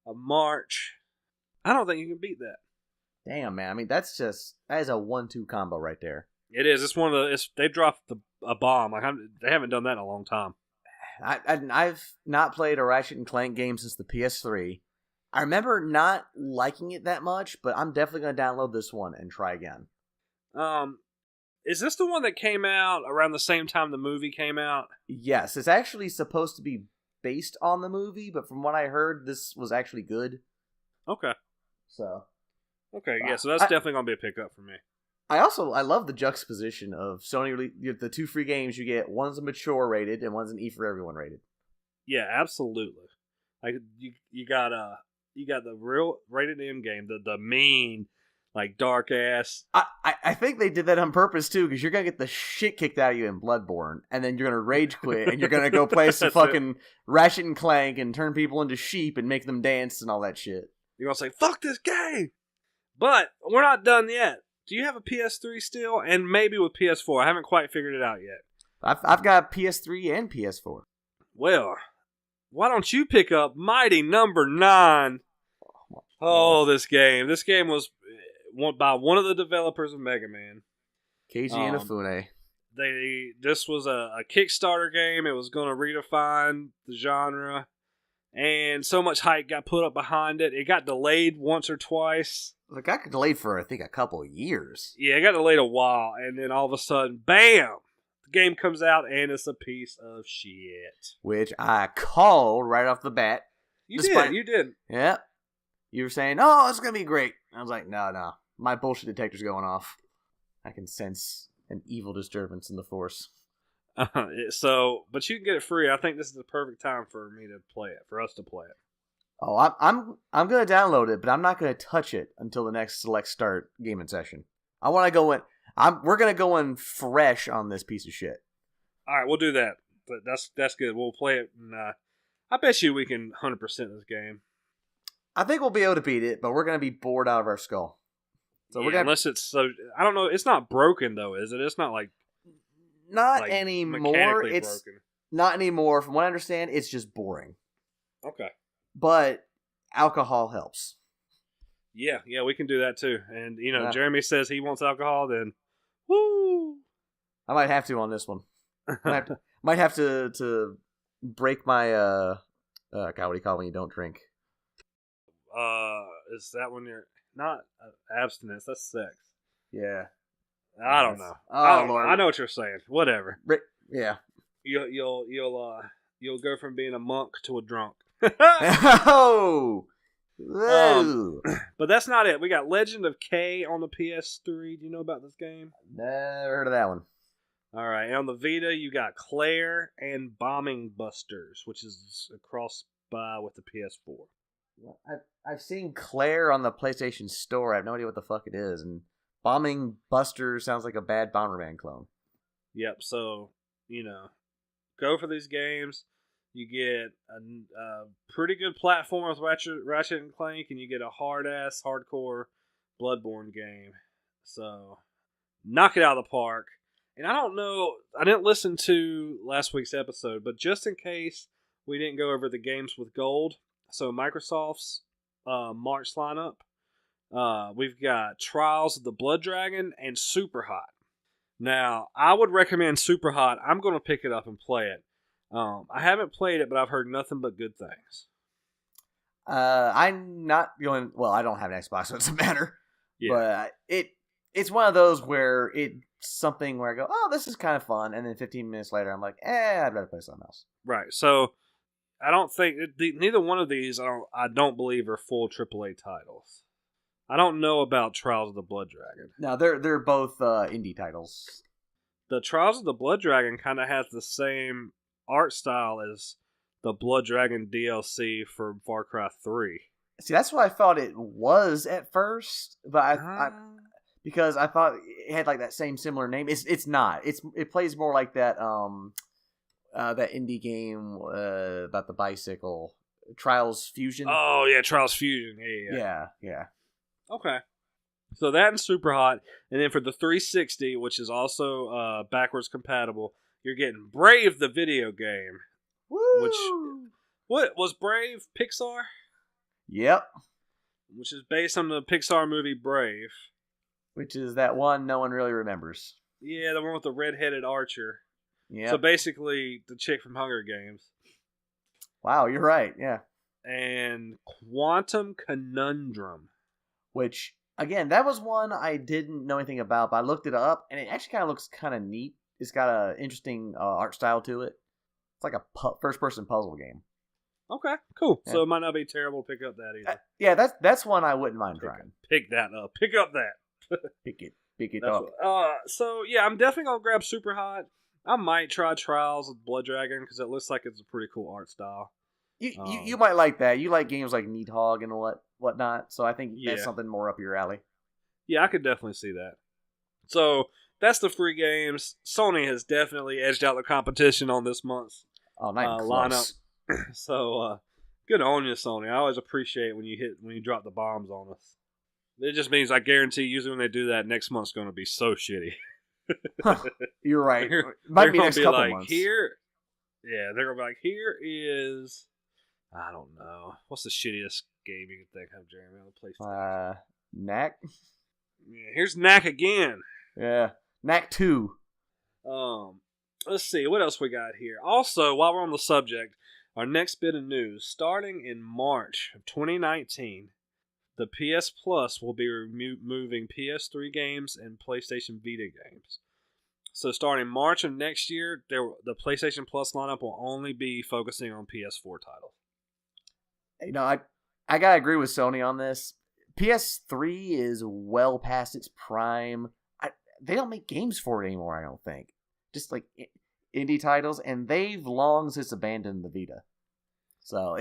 of March. I don't think you can beat that. Damn, man. I mean, that is a 1-2 combo right there. It is. It's one of the. They dropped a bomb. Like they haven't done that in a long time. I've not played a Ratchet and Clank game since the PS3. I remember not liking it that much, but I'm definitely going to download this one and try again. Is this the one that came out around the same time the movie came out? Yes, it's actually supposed to be based on the movie, but from what I heard, this was actually good. Okay. So. Okay, yeah, so that's definitely going to be a pickup for me. I love the juxtaposition of Sony. The two free games you get. One's a mature rated and one's an E for everyone rated. Yeah, absolutely. Like you got the real rated M game, the mean, like dark ass. I think they did that on purpose too, because you're gonna get the shit kicked out of you in Bloodborne, and then you're gonna rage quit, and you're gonna go play some fucking Ratchet and Clank and turn people into sheep and make them dance and all that shit. You're gonna say fuck this game, but we're not done yet. Do you have a PS3 still? And maybe with PS4. I haven't quite figured it out yet. I've got PS3 and PS4. Well, why don't you pick up Mighty Number 9? Oh, this game. This game was by one of the developers of Mega Man. Keiji Inafune. This was a Kickstarter game. It was going to redefine the genre. And so much hype got put up behind it. It got delayed once or twice. It got delayed for, I think, a couple of years. Yeah, it got delayed a while. And then all of a sudden, bam! The game comes out and it's a piece of shit. Which I called right off the bat. You did. Yeah. You were saying, oh, it's going to be great. I was like, no. My bullshit detector's going off. I can sense an evil disturbance in the force. But you can get it free. I think this is the perfect time for me to play it, for us to play it. Oh, I'm going to download it, but I'm not going to touch it until the next Select Start gaming session. I want to go in. We're going to go in fresh on this piece of shit. All right, we'll do that. But that's good. We'll play it, and I bet you we can 100% this game. I think we'll be able to beat it, but we're going to be bored out of our skull. So we're gonna... Unless it's so, I don't know. It's not broken though, is it? It's not like Not like, anymore. mechanically It's broken. not anymore. From what I understand, it's just boring. Okay. But alcohol helps. Yeah, we can do that too. And Yeah. Jeremy says he wants alcohol, then woo. I might have to on this one. Might have to break my God, what do you call it when you don't drink? Is that when you're not abstinence? That's sex. Yeah. I don't know. Oh, I don't know. Lord. I know what you're saying. Whatever. Yeah. You'll go from being a monk to a drunk. Oh. Whoa. But that's not it. We got Legend of K on the PS3. Do you know about this game? Never heard of that one. All right. And on the Vita, you got Claire and Bombing Busters, which is a cross-buy with the PS4. Well, I've seen Claire on the PlayStation Store. I have no idea what the fuck it is. And Bombing Buster sounds like a bad Bomberman clone. Yep. So, go for these games. You get a pretty good platform with Ratchet and Clank, and you get a hard-ass, hardcore Bloodborne game. So, knock it out of the park. And I don't know, I didn't listen to last week's episode, but just in case we didn't go over the games with gold, so Microsoft's March lineup, we've got Trials of the Blood Dragon and Super Hot. Now, I would recommend Super Hot. I'm going to pick it up and play it. I haven't played it, but I've heard nothing but good things. I'm not going. Well, I don't have an Xbox, so it doesn't matter. Yeah. But it's one of those where it's something where I go, oh, this is kind of fun, and then 15 minutes later, I'm like, I'd rather play something else. Right. So I don't think neither one of these. I don't believe are full AAA titles. I don't know about Trials of the Blood Dragon. No, they're both indie titles. The Trials of the Blood Dragon kind of has the same art style as the Blood Dragon DLC for Far Cry 3. See, that's what I thought it was at first, but I because I thought it had like that same similar name. It's not. It plays more like that that indie game about the bicycle, Trials Fusion. Oh yeah, Trials Fusion. Yeah. Okay. So that and Super Hot, and then for the 360, which is also backwards compatible, you're getting Brave the video game. Woo! What was Brave Pixar? Yep. Which is based on the Pixar movie Brave. Which is that one no one really remembers. Yeah, the one with the red-headed archer. Yeah. So basically, the chick from Hunger Games. Wow, you're right. Yeah. And Quantum Conundrum. Which, again, that was one I didn't know anything about, but I looked it up, and it actually kind of looks kind of neat. It's got an interesting art style to it. It's like a first-person puzzle game. Okay, cool. Yeah. So it might not be terrible to pick up that either. Yeah, that's one I wouldn't mind trying. Pick that up. Pick up that. Pick it up. So yeah, I'm definitely gonna grab Super Hot. I might try Trials of Blood Dragon because it looks like it's a pretty cool art style. You might like that. You like games like Needhog and whatnot. So I think that's something more up your alley. Yeah, I could definitely see that. So that's the free games. Sony has definitely edged out the competition on this month's lineup. So good on you, Sony. I always appreciate when you drop the bombs on us. It just means I guarantee usually when they do that, next month's going to be so shitty. You're right. Might be next couple like, months. They're going to be like, here is, I don't know. What's the shittiest game you can think of, Jeremy, on the PlayStation? Knack? Yeah, here's Knack again. Yeah. Knack 2. Let's see, what else we got here? Also, while we're on the subject, our next bit of news, starting in March of 2019, the PS Plus will be removing PS3 games and PlayStation Vita games. So starting March of next year, the PlayStation Plus lineup will only be focusing on PS4 titles. You know, I gotta agree with Sony on this. PS3 is well past its prime. They don't make games for it anymore, I don't think. Just like indie titles, and they've long since abandoned the Vita. So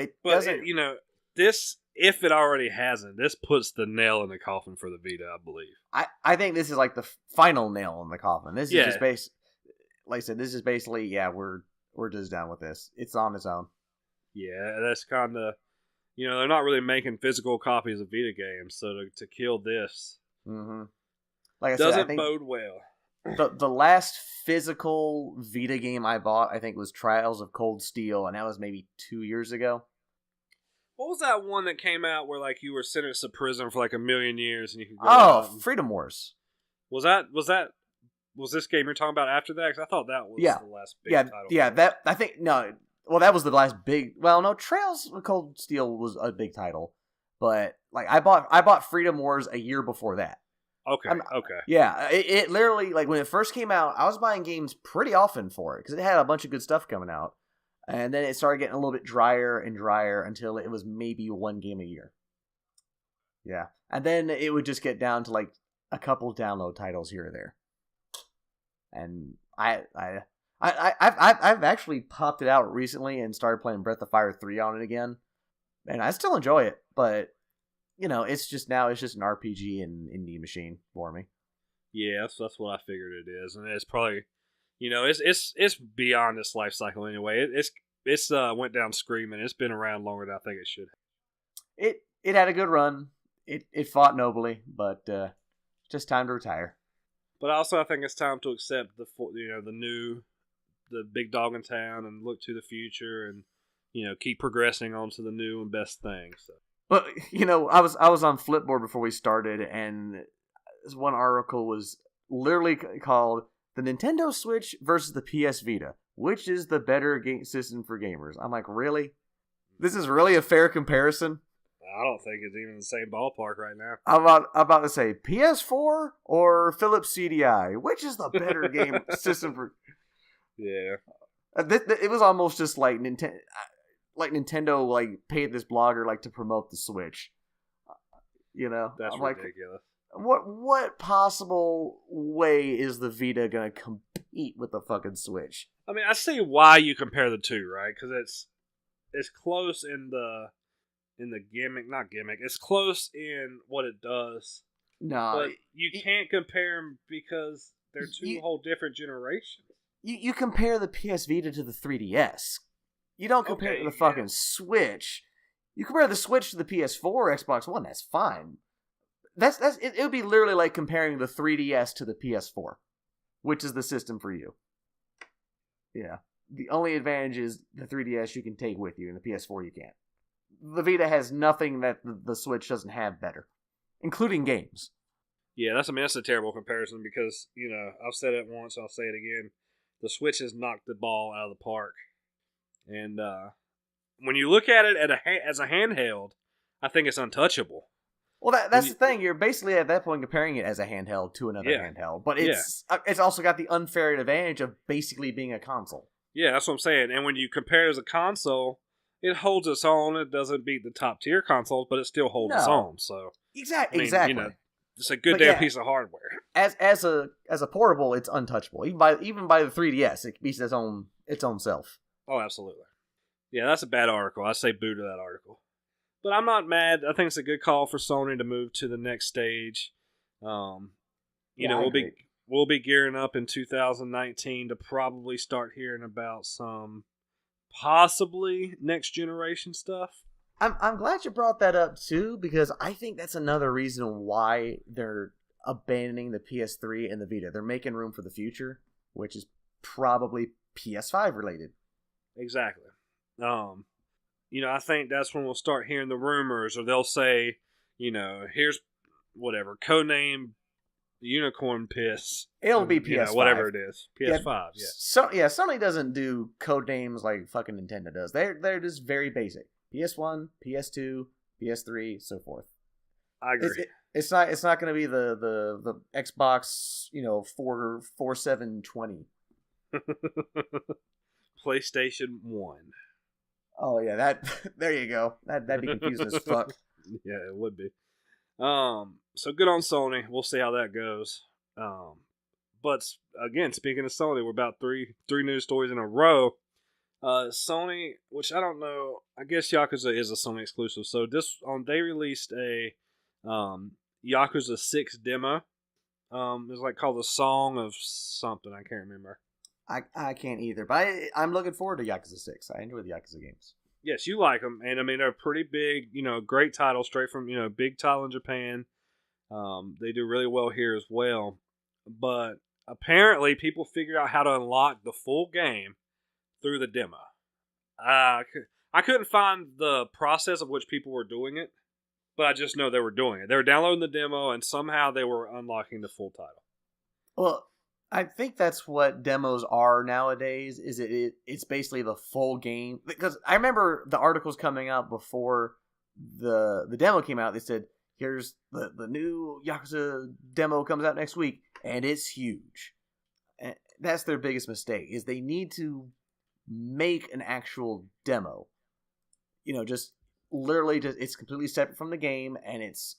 this, if it already hasn't, this puts the nail in the coffin for the Vita, I believe. I think this is like the final nail in the coffin. This is just like I said, this is basically, we're just done with this. It's on its own. Yeah, that's kind of, they're not really making physical copies of Vita games, so to kill this like I doesn't said, I think bode well. The last physical Vita game I bought, I think, was Trials of Cold Steel, and that was maybe 2 years ago. What was that one that came out where like you were sentenced to prison for like 1,000,000 years and you could go Oh, out? Freedom Wars. Was this game you're talking about after that? Because I thought that was the last big title. Yeah. That I think no. Well, that was the last big. Well, no, Trails of Cold Steel was a big title, but like I bought Freedom Wars a year before that. Okay. Okay. Yeah, it literally, like, when it first came out, I was buying games pretty often for it because it had a bunch of good stuff coming out, and then it started getting a little bit drier and drier until it was maybe one game a year. Yeah, and then it would just get down to like a couple download titles here or there, and I've actually popped it out recently and started playing Breath of Fire 3 on it again, and I still enjoy it, but it's just an RPG and indie machine for me. Yeah, that's what I figured it is, and it's probably, it's beyond its life cycle anyway. It's went down screaming. It's been around longer than I think it should. It had a good run. It fought nobly, but just time to retire. But also, I think it's time to accept the big dog in town and look to the future and keep progressing on to the new and best things. So. Well, I was on Flipboard before we started, and this one article was literally called "The Nintendo Switch versus the PS Vita. Which is the better game system for gamers?" I'm like, really? This is really a fair comparison? I don't think it's even in the same ballpark right now. I'm about to say PS4 or Philips CDI. Which is the better game system for? Yeah, it was almost just like Nintendo. Like Nintendo, like paid this blogger like to promote the Switch. That's I'm ridiculous. Like, what possible way is the Vita gonna compete with the fucking Switch? I mean, I see why you compare the two, right? Because it's close in the gimmick, not gimmick. It's close in what it does. No, but you can't compare them because they're two whole different generations. You compare the PS Vita to the 3DS. You don't compare it to the fucking Switch. You compare the Switch to the PS4 or Xbox One, that's fine. It would be literally like comparing the 3DS to the PS4, which is the system for you. Yeah. The only advantage is the 3DS you can take with you, and the PS4 you can't. The Vita has nothing that the Switch doesn't have better, including games. Yeah, that's a terrible comparison because, I've said it once, I'll say it again. The Switch has knocked the ball out of the park. And when you look at it as a handheld, I think it's untouchable. Well, that's the thing. You're basically at that point comparing it as a handheld to another handheld. But it's also got the unfair advantage of basically being a console. Yeah, that's what I'm saying. And when you compare it as a console, it holds its own. It doesn't beat the top tier consoles, but it still holds its own. So exactly. It's a good damn piece of hardware. As a portable, it's untouchable. Even by the 3DS, it beats its own self. Oh, absolutely. Yeah, that's a bad article. I say boo to that article. But I'm not mad. I think it's a good call for Sony to move to the next stage. We'll be gearing up in 2019 to probably start hearing about some possibly next generation stuff. I'm glad you brought that up too, because I think that's another reason why they're abandoning the PS3 and the Vita. They're making room for the future, which is probably PS5 related. Exactly. I think that's when we'll start hearing the rumors, or they'll say, here's whatever codename Unicorn Piss. It'll be PS5, whatever it is. PS5. Sony doesn't do code names like fucking Nintendo does. They're just very basic. PS1, PS2, PS3, so forth. I agree. It's not going to be the Xbox, 4720. PlayStation 1. Oh yeah, there you go. That'd be confusing as fuck. Yeah, it would be. So good on Sony. We'll see how that goes. But again, speaking of Sony, we're about three news stories in a row. Sony, which I don't know, I guess Yakuza is a Sony exclusive. So they released a Yakuza 6 demo. It's like called the Song of something. I can't remember. I can't either, but I'm looking forward to Yakuza 6. I enjoy the Yakuza games. Yes, you like them, and I mean they're pretty big. Great title, straight from big title in Japan. They do really well here as well. But apparently people figured out how to unlock the full game through the demo. I couldn't find the process of which people were doing it, but I just know they were doing it. They were downloading the demo, and somehow they were unlocking the full title. Well, I think that's what demos are nowadays. It's basically the full game. Because I remember the articles coming out before the demo came out. They said, here's the new Yakuza demo comes out next week, and it's huge. And that's their biggest mistake, is they need to make an actual demo. Just literally, it's completely separate from the game, and it's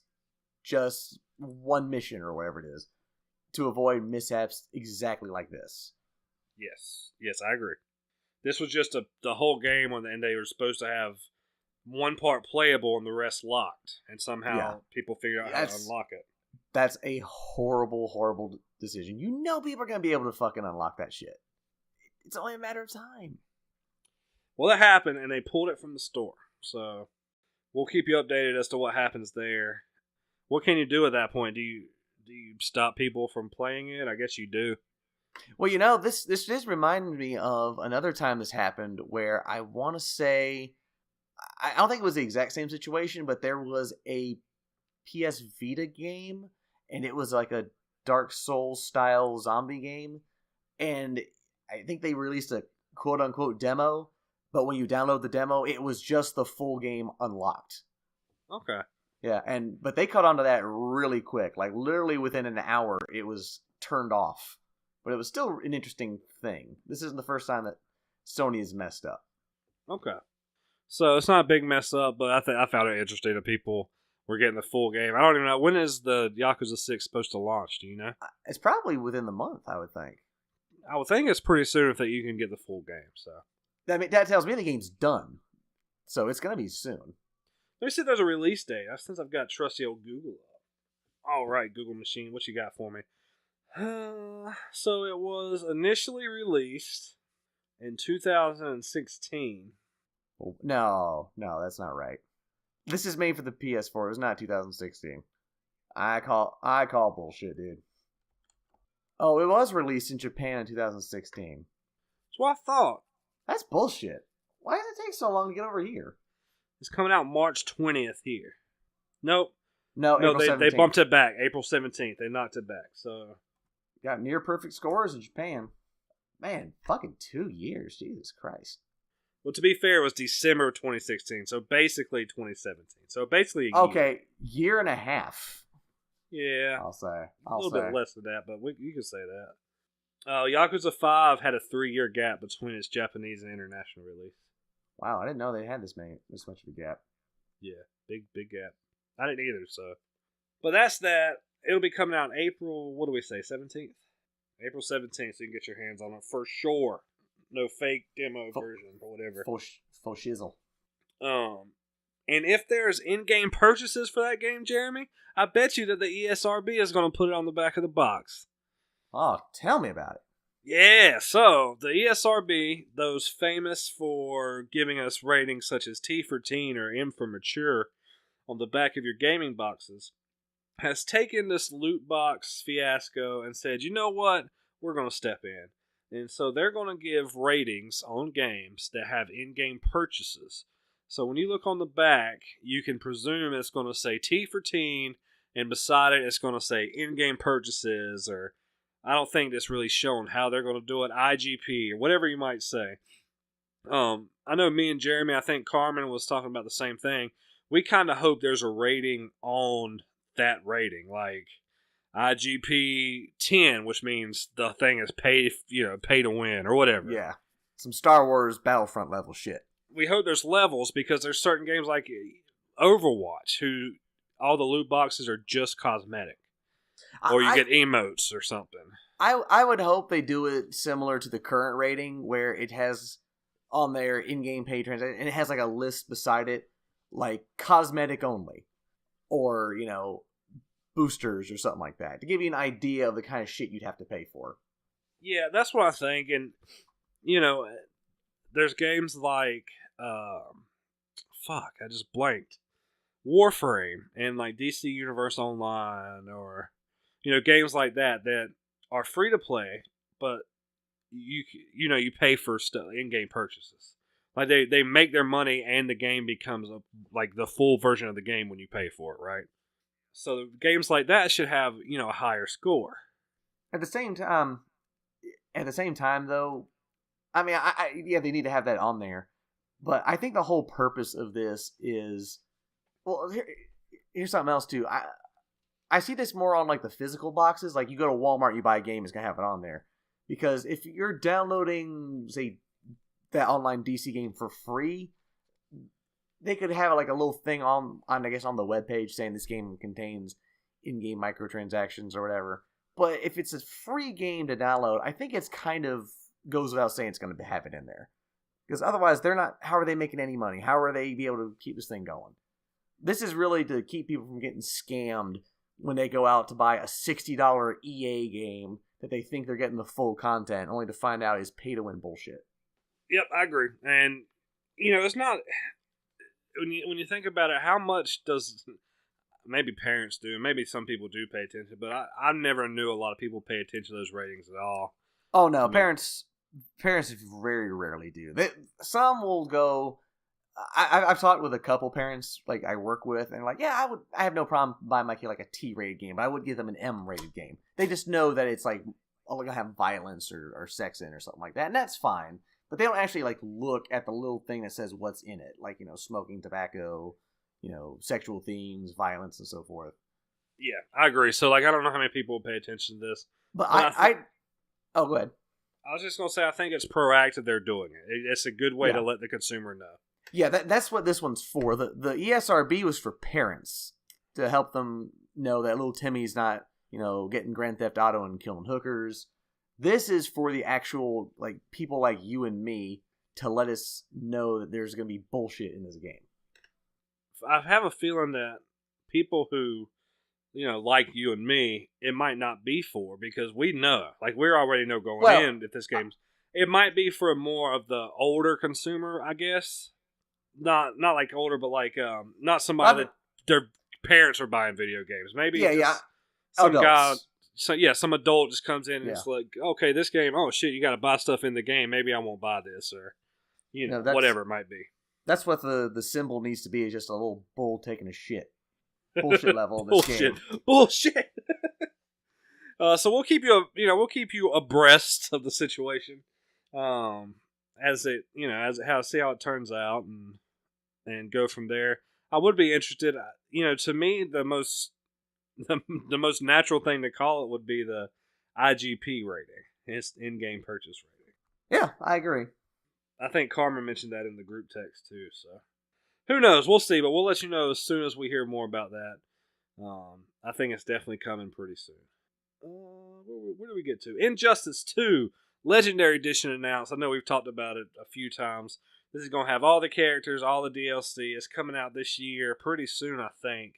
just one mission or whatever it is, to avoid mishaps exactly like this. Yes, I agree. This was just the whole game, and they were supposed to have one part playable and the rest locked, and somehow people figured out how to unlock it. That's a horrible, horrible decision. People are going to be able to fucking unlock that shit. It's only a matter of time. Well, that happened, and they pulled it from the store. So we'll keep you updated as to what happens there. What can you do at that point? Do you stop people from playing it? I guess you do. Well, this just reminded me of another time this happened where I want to say, I don't think it was the exact same situation, but there was a PS Vita game, and it was like a Dark Souls style zombie game, and I think they released a quote unquote demo, but when you download the demo, it was just the full game unlocked. Okay. Yeah, but they caught on to that really quick. Like literally within an hour, it was turned off. But it was still an interesting thing. This isn't the first time that Sony has messed up. Okay. So it's not a big mess up, but I found it interesting that people were getting the full game. I don't even know. When is the Yakuza 6 supposed to launch? Do you know? It's probably within the month, I would think. I would think it's pretty soon if you can get the full game. So that tells me the game's done. So it's going to be soon. Let me see if there's a release date. Since I've got trusty old Google up. All right, Google machine, what you got for me? So it was initially released in 2016. No, that's not right. This is made for the PS4. It was not 2016. I call bullshit, dude. Oh, it was released in Japan in 2016. That's what I thought. That's bullshit. Why does it take so long to get over here? It's coming out March 20th here. Nope. No, they bumped it back. April 17th. They knocked it back. So got near perfect scores in Japan. Man, fucking 2 years. Jesus Christ. Well, to be fair, it was December 2016. So basically 2017. So basically a year. Okay, year and a half. Yeah. I'll say. A little bit less than that, but you can say that. Yakuza 5 had a 3-year gap between its Japanese and international release. Wow, I didn't know they had this much of a gap. Yeah, big gap. I didn't either, so. But that's that. It'll be coming out in April, what do we say, 17th? April 17th, so you can get your hands on it for sure. No fake demo version or whatever. Faux shizzle. And if there's in-game purchases for that game, Jeremy, I bet you that the ESRB is going to put it on the back of the box. Oh, tell me about it. Yeah, so the ESRB, those famous for giving us ratings such as T for teen or M for mature on the back of your gaming boxes, has taken this loot box fiasco and said, you know what, we're going to step in. And so they're going to give ratings on games that have in-game purchases. So when you look on the back, you can presume it's going to say T for teen, and beside it it's going to say in-game purchases, or I don't think that's really shown how they're going to do it, IGP, or whatever you might say. I know me and Jeremy, I think Carmin was talking about the same thing. We kind of hope there's a rating on that rating, like IGP 10, which means the thing is pay to win, or whatever. Yeah, some Star Wars Battlefront level shit. We hope there's levels, because there's certain games like Overwatch who all the loot boxes are just cosmetic. Or you get emotes or something. I would hope they do it similar to the current rating, where it has on their in-game pay transaction, and it has like a list beside it, like cosmetic only, or boosters or something like that, to give you an idea of the kind of shit you'd have to pay for. Yeah, that's what I think. And there's games like I just blanked. Warframe and like DC Universe Online, or games like that are free to play, but you pay for in-game purchases. Like they make their money and the game becomes like the full version of the game when you pay for it, right? So games like that should have a higher score. At the same time, though, I mean, yeah, they need to have that on there. But I think the whole purpose of this is, well, here's something else too. I see this more on like the physical boxes. Like you go to Walmart, you buy a game, it's gonna have it on there. Because if you're downloading, say, that online DC game for free, they could have like a little thing on I guess on the webpage saying this game contains in-game microtransactions or whatever. But if it's a free game to download, I think it's kind of goes without saying it's going to have it in there. Because otherwise, they're not. How are they making any money? How are they be able to keep this thing going? This is really to keep people from getting scammed when they go out to buy a $60 EA game that they think they're getting the full content, only to find out is pay-to-win bullshit. Yep, I agree. And, it's not... When you think about it, how much does... Maybe parents do, maybe some people do pay attention, but I never knew a lot of people pay attention to those ratings at all. Oh, no, parents very rarely do. Some will go... I've talked with a couple parents like I work with, and like, yeah, I have no problem buying my kid like a T-rated game, but I would give them an M-rated game. They just know that it's like, oh, gonna have violence or sex in or something like that, and that's fine. But they don't actually like look at the little thing that says what's in it, like smoking tobacco, sexual themes, violence, and so forth. Yeah, I agree. So like, I don't know how many people pay attention to this, but I oh, go ahead. I was just gonna say I think it's proactive. They're doing it. It's a good way to let the consumer know. Yeah, that's what this one's for. The ESRB was for parents to help them know that little Timmy's not, getting Grand Theft Auto and killing hookers. This is for the actual like people like you and me to let us know that there's going to be bullshit in this game. I have a feeling that people who, like you and me, it might not be for because we know, like we already know going in that this game's. It might be for more of the older consumer, I guess. Not like older, but like not somebody that their parents are buying video games. Maybe some adults. guy, some adult just comes in and it's like, okay, this game, oh shit, you got to buy stuff in the game. Maybe I won't buy this, or whatever it might be. That's what the symbol needs to be. Is just a little bull taking a shit. Bullshit level of this game. Bullshit. So we'll keep you abreast of the situation, as it see how it turns out and go from there. I would be interested. To me, the most natural thing to call it would be the IGP rating. It's in-game purchase rating. Yeah, I agree. I think Carmin mentioned that in the group text too. So who knows? We'll see, but we'll let you know as soon as we hear more about that. I think it's definitely coming pretty soon. Where do we get to? Injustice 2 Legendary Edition announced. I know we've talked about it a few times. This is going to have all the characters, all the DLC. It's coming out this year, pretty soon, I think.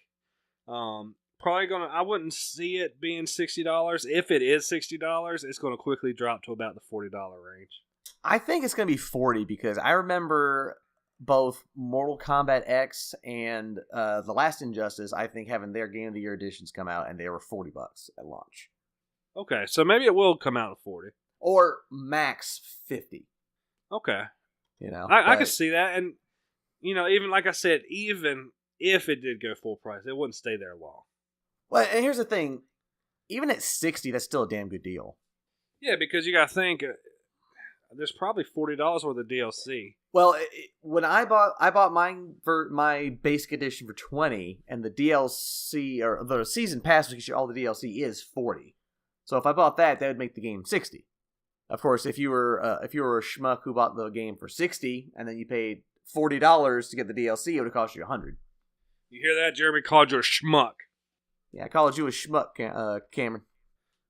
Probably gonna. I wouldn't see it being $60. If it is $60, it's going to quickly drop to about the $40 range. I think it's going to be $40 because I remember both Mortal Kombat X and the last Injustice, I think, having their Game of the Year editions come out, and they were $40 at launch. Okay, so maybe it will come out at 40 or max 50. Okay, I could see that, and even like I said, even if it did go full price, it wouldn't stay there long. Well, and here's the thing: even at $60, that's still a damn good deal. Yeah, because you got to think. There's probably $40 worth of DLC. Well, when I bought mine for my basic edition for $20, and the DLC or the season pass, which all the DLC is $40. So if I bought that would make the game $60. Of course, if you were a schmuck who bought the game for $60 and then you paid $40 to get the DLC, it would have cost you $100. You hear that? Jeremy called you a schmuck. Yeah, I called you a schmuck, Cameron.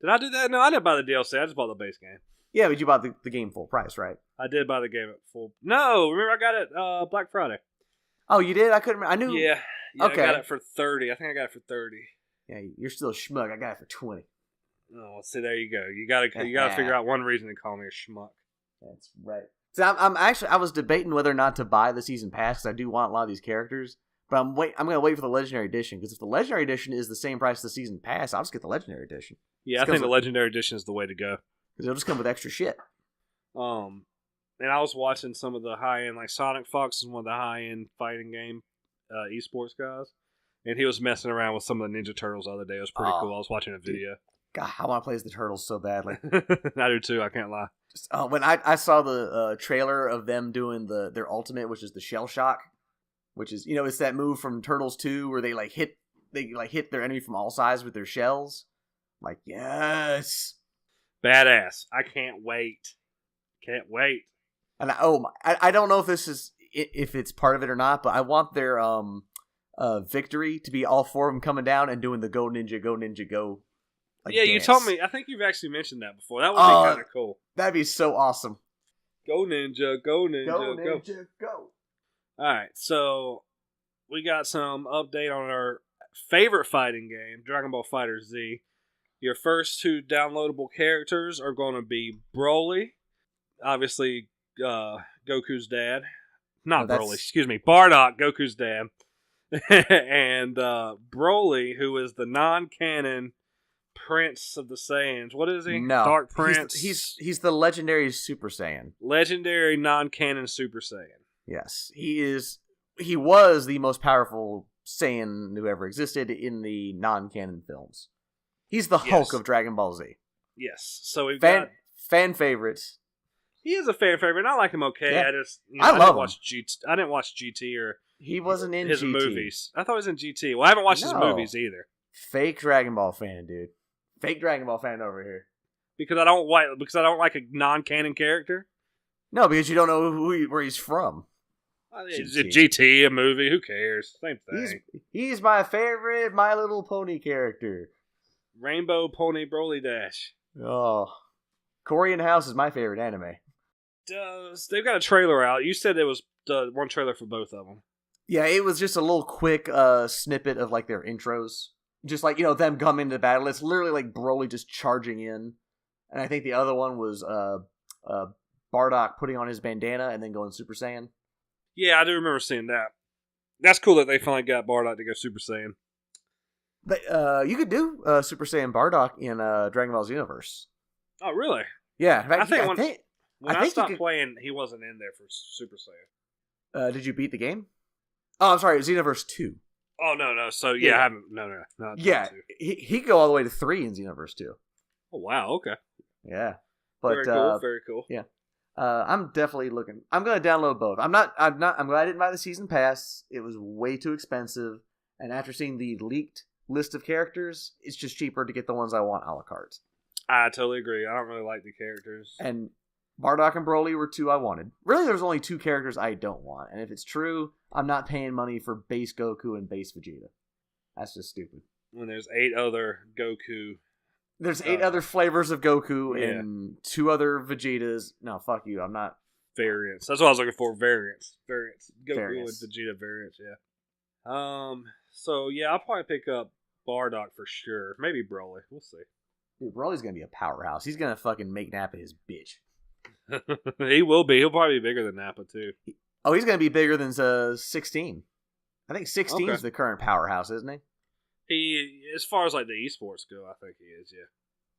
Did I do that? No, I didn't buy the DLC. I just bought the base game. Yeah, but you bought the game full price, right? I did buy the game at full. No, remember I got it Black Friday. Oh, you did? I couldn't remember. I knew. Yeah, okay. I got it for $30. I think I got it for $30. Yeah, you're still a schmuck. I got it for $20. Oh, see, there you go. You gotta figure out one reason to call me a schmuck. That's right. So I was debating whether or not to buy the season pass because I do want a lot of these characters. But I'm gonna wait for the Legendary Edition, because if the Legendary Edition is the same price as the Season Pass, I'll just get the Legendary Edition. Yeah, I think the Legendary Edition is the way to go. Because it'll just come with extra shit. And I was watching some of the high-end, like Sonic Fox is one of the high-end fighting game esports guys. And he was messing around with some of the Ninja Turtles the other day. It was pretty cool. I was watching a video. God, I want to play as the Turtles so badly. I do too, I can't lie. When I saw the trailer of them doing their ultimate, which is the Shell Shock, which is, it's that move from Turtles 2 where they hit their enemy from all sides with their shells. I'm like, yes. Badass. I can't wait. Can't wait. And I don't know if it's part of it or not, but I want their victory to be all four of them coming down and doing the Go Ninja, Go Ninja, Go. Yeah, dance. You told me. I think you've actually mentioned that before. That would be kind of cool. That'd be so awesome. Go Ninja, Go Ninja, Go Ninja, Go. Alright, so we got some update on our favorite fighting game, Dragon Ball FighterZ. Your first two downloadable characters are going to be Broly, obviously Goku's dad. Not Broly, excuse me, Bardock, Goku's dad. And Broly, who is the non-canon Prince of the Saiyans. What is he? No, Dark Prince. He's the legendary Super Saiyan. Legendary non-canon Super Saiyan. Yes, he is. He was the most powerful Saiyan who ever existed in the non-canon films. He's the Hulk of Dragon Ball Z. Yes. So we've got fan favorites. He is a fan favorite. I like him okay. Yeah. I love him. I didn't watch GT or he wasn't in his GT. movies. I thought he was in GT. Well, I haven't watched his movies either. Fake Dragon Ball fan, dude. Fake Dragon Ball fan over here. Because I don't like a non-canon character. No, because you don't know where he's from. It's a GT, a movie. Who cares? Same thing. He's my favorite My Little Pony character. Rainbow Pony Broly Dash. Oh, Korean House is my favorite anime. They've got a trailer out. You said it was one trailer for both of them. Yeah, it was just a little quick snippet of their intros. Just them coming into battle. It's literally Broly just charging in. And I think the other one was Bardock putting on his bandana and then going Super Saiyan. Yeah, I do remember seeing that. That's cool that they finally got Bardock to go Super Saiyan. But you could do Super Saiyan Bardock in Dragon Ball Xenoverse. Oh, really? Yeah. I think when I stopped playing, he wasn't in there for Super Saiyan. Did you beat the game? Oh, I'm sorry, Xenoverse 2. Oh, no. So, yeah, I haven't... No. Yeah, he could go all the way to 3 in Xenoverse 2. Oh, wow, okay. Yeah. But, very cool. Yeah. I'm definitely looking... I'm going to download both. I'm glad I didn't buy the Season Pass. It was way too expensive. And after seeing the leaked list of characters, it's just cheaper to get the ones I want a la carte. I totally agree. I don't really like the characters. And Bardock and Broly were two I wanted. Really, there's only two characters I don't want. And if it's true, I'm not paying money for base Goku and base Vegeta. That's just stupid. When there's 8 other Goku... There's 8 other flavors of Goku and 2 other Vegetas. No, fuck you. I'm not... Variants. That's what I was looking for. Variants. Goku Variants. and Vegeta variants, yeah. So, yeah, I'll probably pick up Bardock for sure. Maybe Broly. We'll see. Dude, Broly's gonna be a powerhouse. He's gonna fucking make Nappa his bitch. He will be. He'll probably be bigger than Nappa, too. He's gonna be bigger than 16. I think 16 is the current powerhouse, isn't he? As far as the esports go, I think he is, yeah.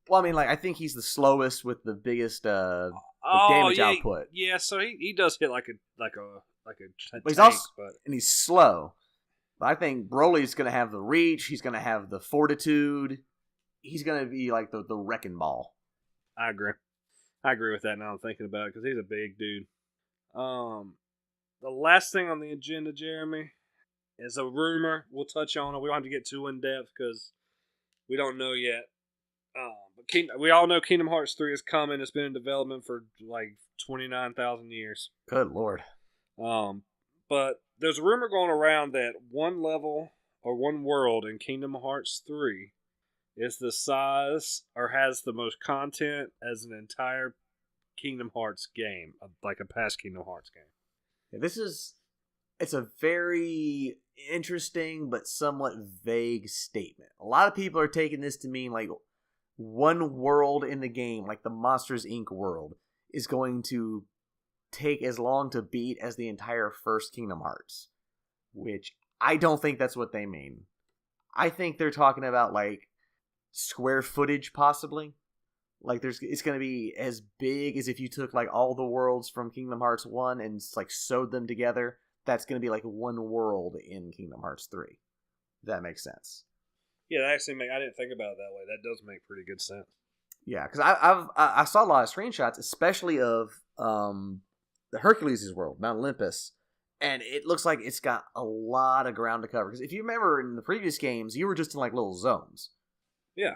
Well, I mean, I think he's the slowest with the biggest damage output. Yeah, so he does hit like a But he's tank, and he's slow. But I think Broly's gonna have the reach. He's gonna have the fortitude. He's gonna be the wrecking ball. I agree with that now I'm thinking about it because he's a big dude. The last thing on the agenda, Jeremy, is a rumor. We'll touch on it. We don't have to get too in depth because we don't know yet. But we all know Kingdom Hearts 3 is coming. It's been in development for 29,000 years. Good lord. But there's a rumor going around that one level or one world in Kingdom Hearts 3 is the size or has the most content as an entire Kingdom Hearts game, like a past Kingdom Hearts game. It's a very interesting but somewhat vague statement. A lot of people are taking this to mean one world in the game, like the Monsters Inc. world, is going to take as long to beat as the entire first Kingdom Hearts, which I don't think that's what they mean. I think they're talking about like square footage, possibly. Like it's going to be as big as if you took like all the worlds from Kingdom Hearts 1 and like sewed them together. That's going to be like one world in Kingdom Hearts 3. If that makes sense. Yeah, that actually I didn't think about it that way. That does make pretty good sense. Yeah, because I saw a lot of screenshots, especially of the Hercules' world, Mount Olympus, and it looks like it's got a lot of ground to cover. Because if you remember in the previous games, you were just in like little zones. Yeah.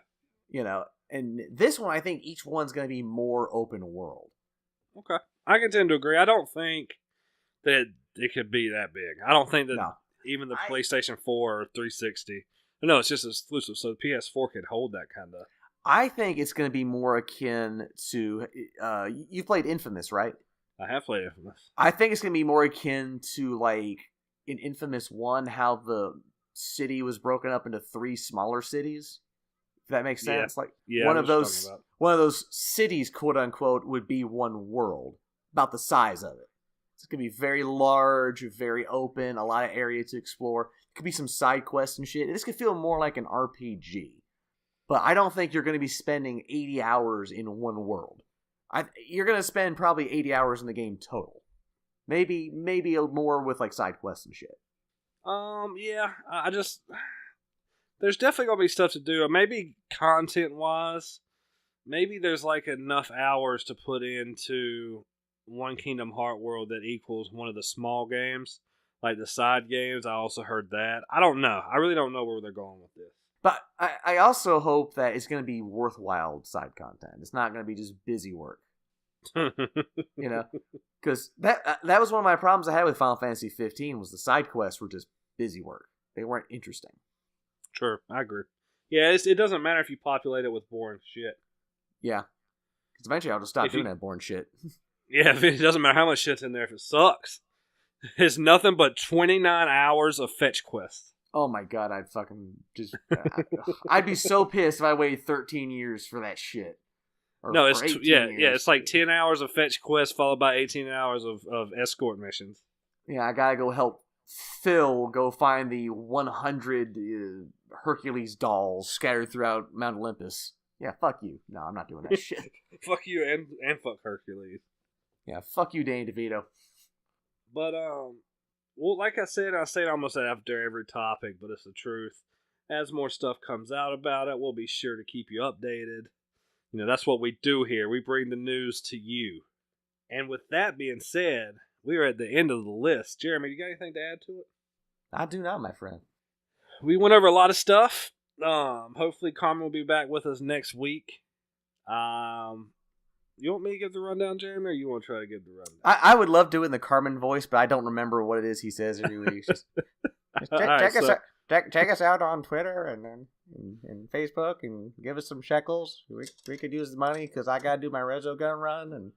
And this one, I think each one's going to be more open world. Okay. I can tend to agree. I don't think that it could be that big. I don't think that even the PlayStation 4 or 360. No, it's just exclusive, so the PS4 could hold that kind of. I think it's going to be more akin to. You've played Infamous, right? I have played Infamous. I think it's going to be more akin to like in Infamous 1, how the city was broken up into 3 smaller cities. If that makes sense, one of those cities, quote unquote, would be one world, about the size of it. It's going to be very large, very open, a lot of area to explore. It could be some side quests and shit. This could feel more like an RPG. But I don't think you're going to be spending 80 hours in one world. You're going to spend probably 80 hours in the game total. Maybe more with like side quests and shit. Yeah, there's definitely going to be stuff to do. Maybe content-wise, maybe there's like enough hours to put into one Kingdom Hearts world that equals one of the small games, like the side games. I also heard that. I don't know. I really don't know where they're going with this. But I also hope that it's going to be worthwhile side content. It's not going to be just busy work. Because that was one of my problems I had with Final Fantasy 15 was the side quests were just busy work. They weren't interesting. Sure, I agree. Yeah, it doesn't matter if you populate it with boring shit. Yeah. Because eventually I'll just stop doing that boring shit. Yeah, it doesn't matter how much shit's in there if it sucks. It's nothing but 29 hours of fetch quests. Oh my god, I'd fucking just... I'd be so pissed if I waited 13 years for that shit. No, it's it's like 10 hours of fetch quests followed by 18 hours of escort missions. Yeah, I gotta go help Phil go find the 100 Hercules dolls scattered throughout Mount Olympus. Yeah, fuck you. No, I'm not doing that shit. Fuck you and fuck Hercules. Yeah, fuck you, Danny DeVito. But, well, like I say it almost after every topic, but it's the truth. As more stuff comes out about it, we'll be sure to keep you updated. That's what we do here. We bring the news to you. And with that being said, we are at the end of the list. Jeremy, you got anything to add to it? I do not, my friend. We went over a lot of stuff. Hopefully Carmin will be back with us next week. You want me to give the rundown, Jeremy, or you want to try to give the rundown? I would love doing the Carmin voice, but I don't remember what it is he says every week. Just check us out on Twitter and Facebook and give us some shekels. We could use the money because I gotta do my Rezo gun run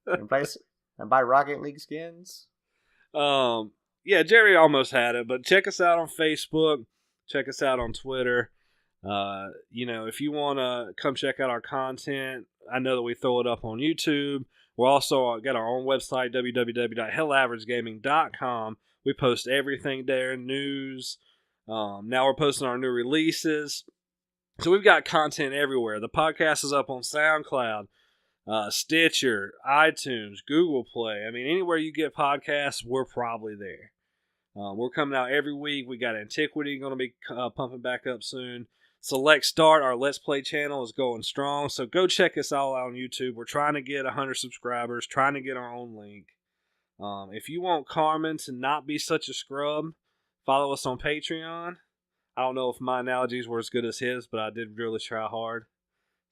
and buy Rocket League skins. Yeah, Jerry almost had it, but check us out on Facebook. Check us out on Twitter. If you want to come check out our content, I know that we throw it up on YouTube. We're also got our own website, www.hellaveragegaming.com. We post everything there, news. Now we're posting our new releases. So we've got content everywhere. The podcast is up on SoundCloud, Stitcher, iTunes, Google Play. I mean, anywhere you get podcasts, we're probably there. We're coming out every week. We got Antiquity going to be pumping back up soon. Select Start, our Let's Play channel, is going strong. So go check us all out on YouTube. We're trying to get 100 subscribers, trying to get our own link. If you want Carmin to not be such a scrub, follow us on Patreon. I don't know if my analogies were as good as his, but I did really try hard.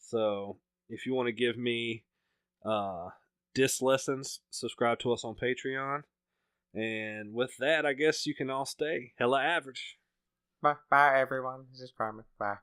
So if you want to give me disc lessons, subscribe to us on Patreon. And with that, I guess you can all stay hella average. Bye, everyone. This is Carmin. Bye.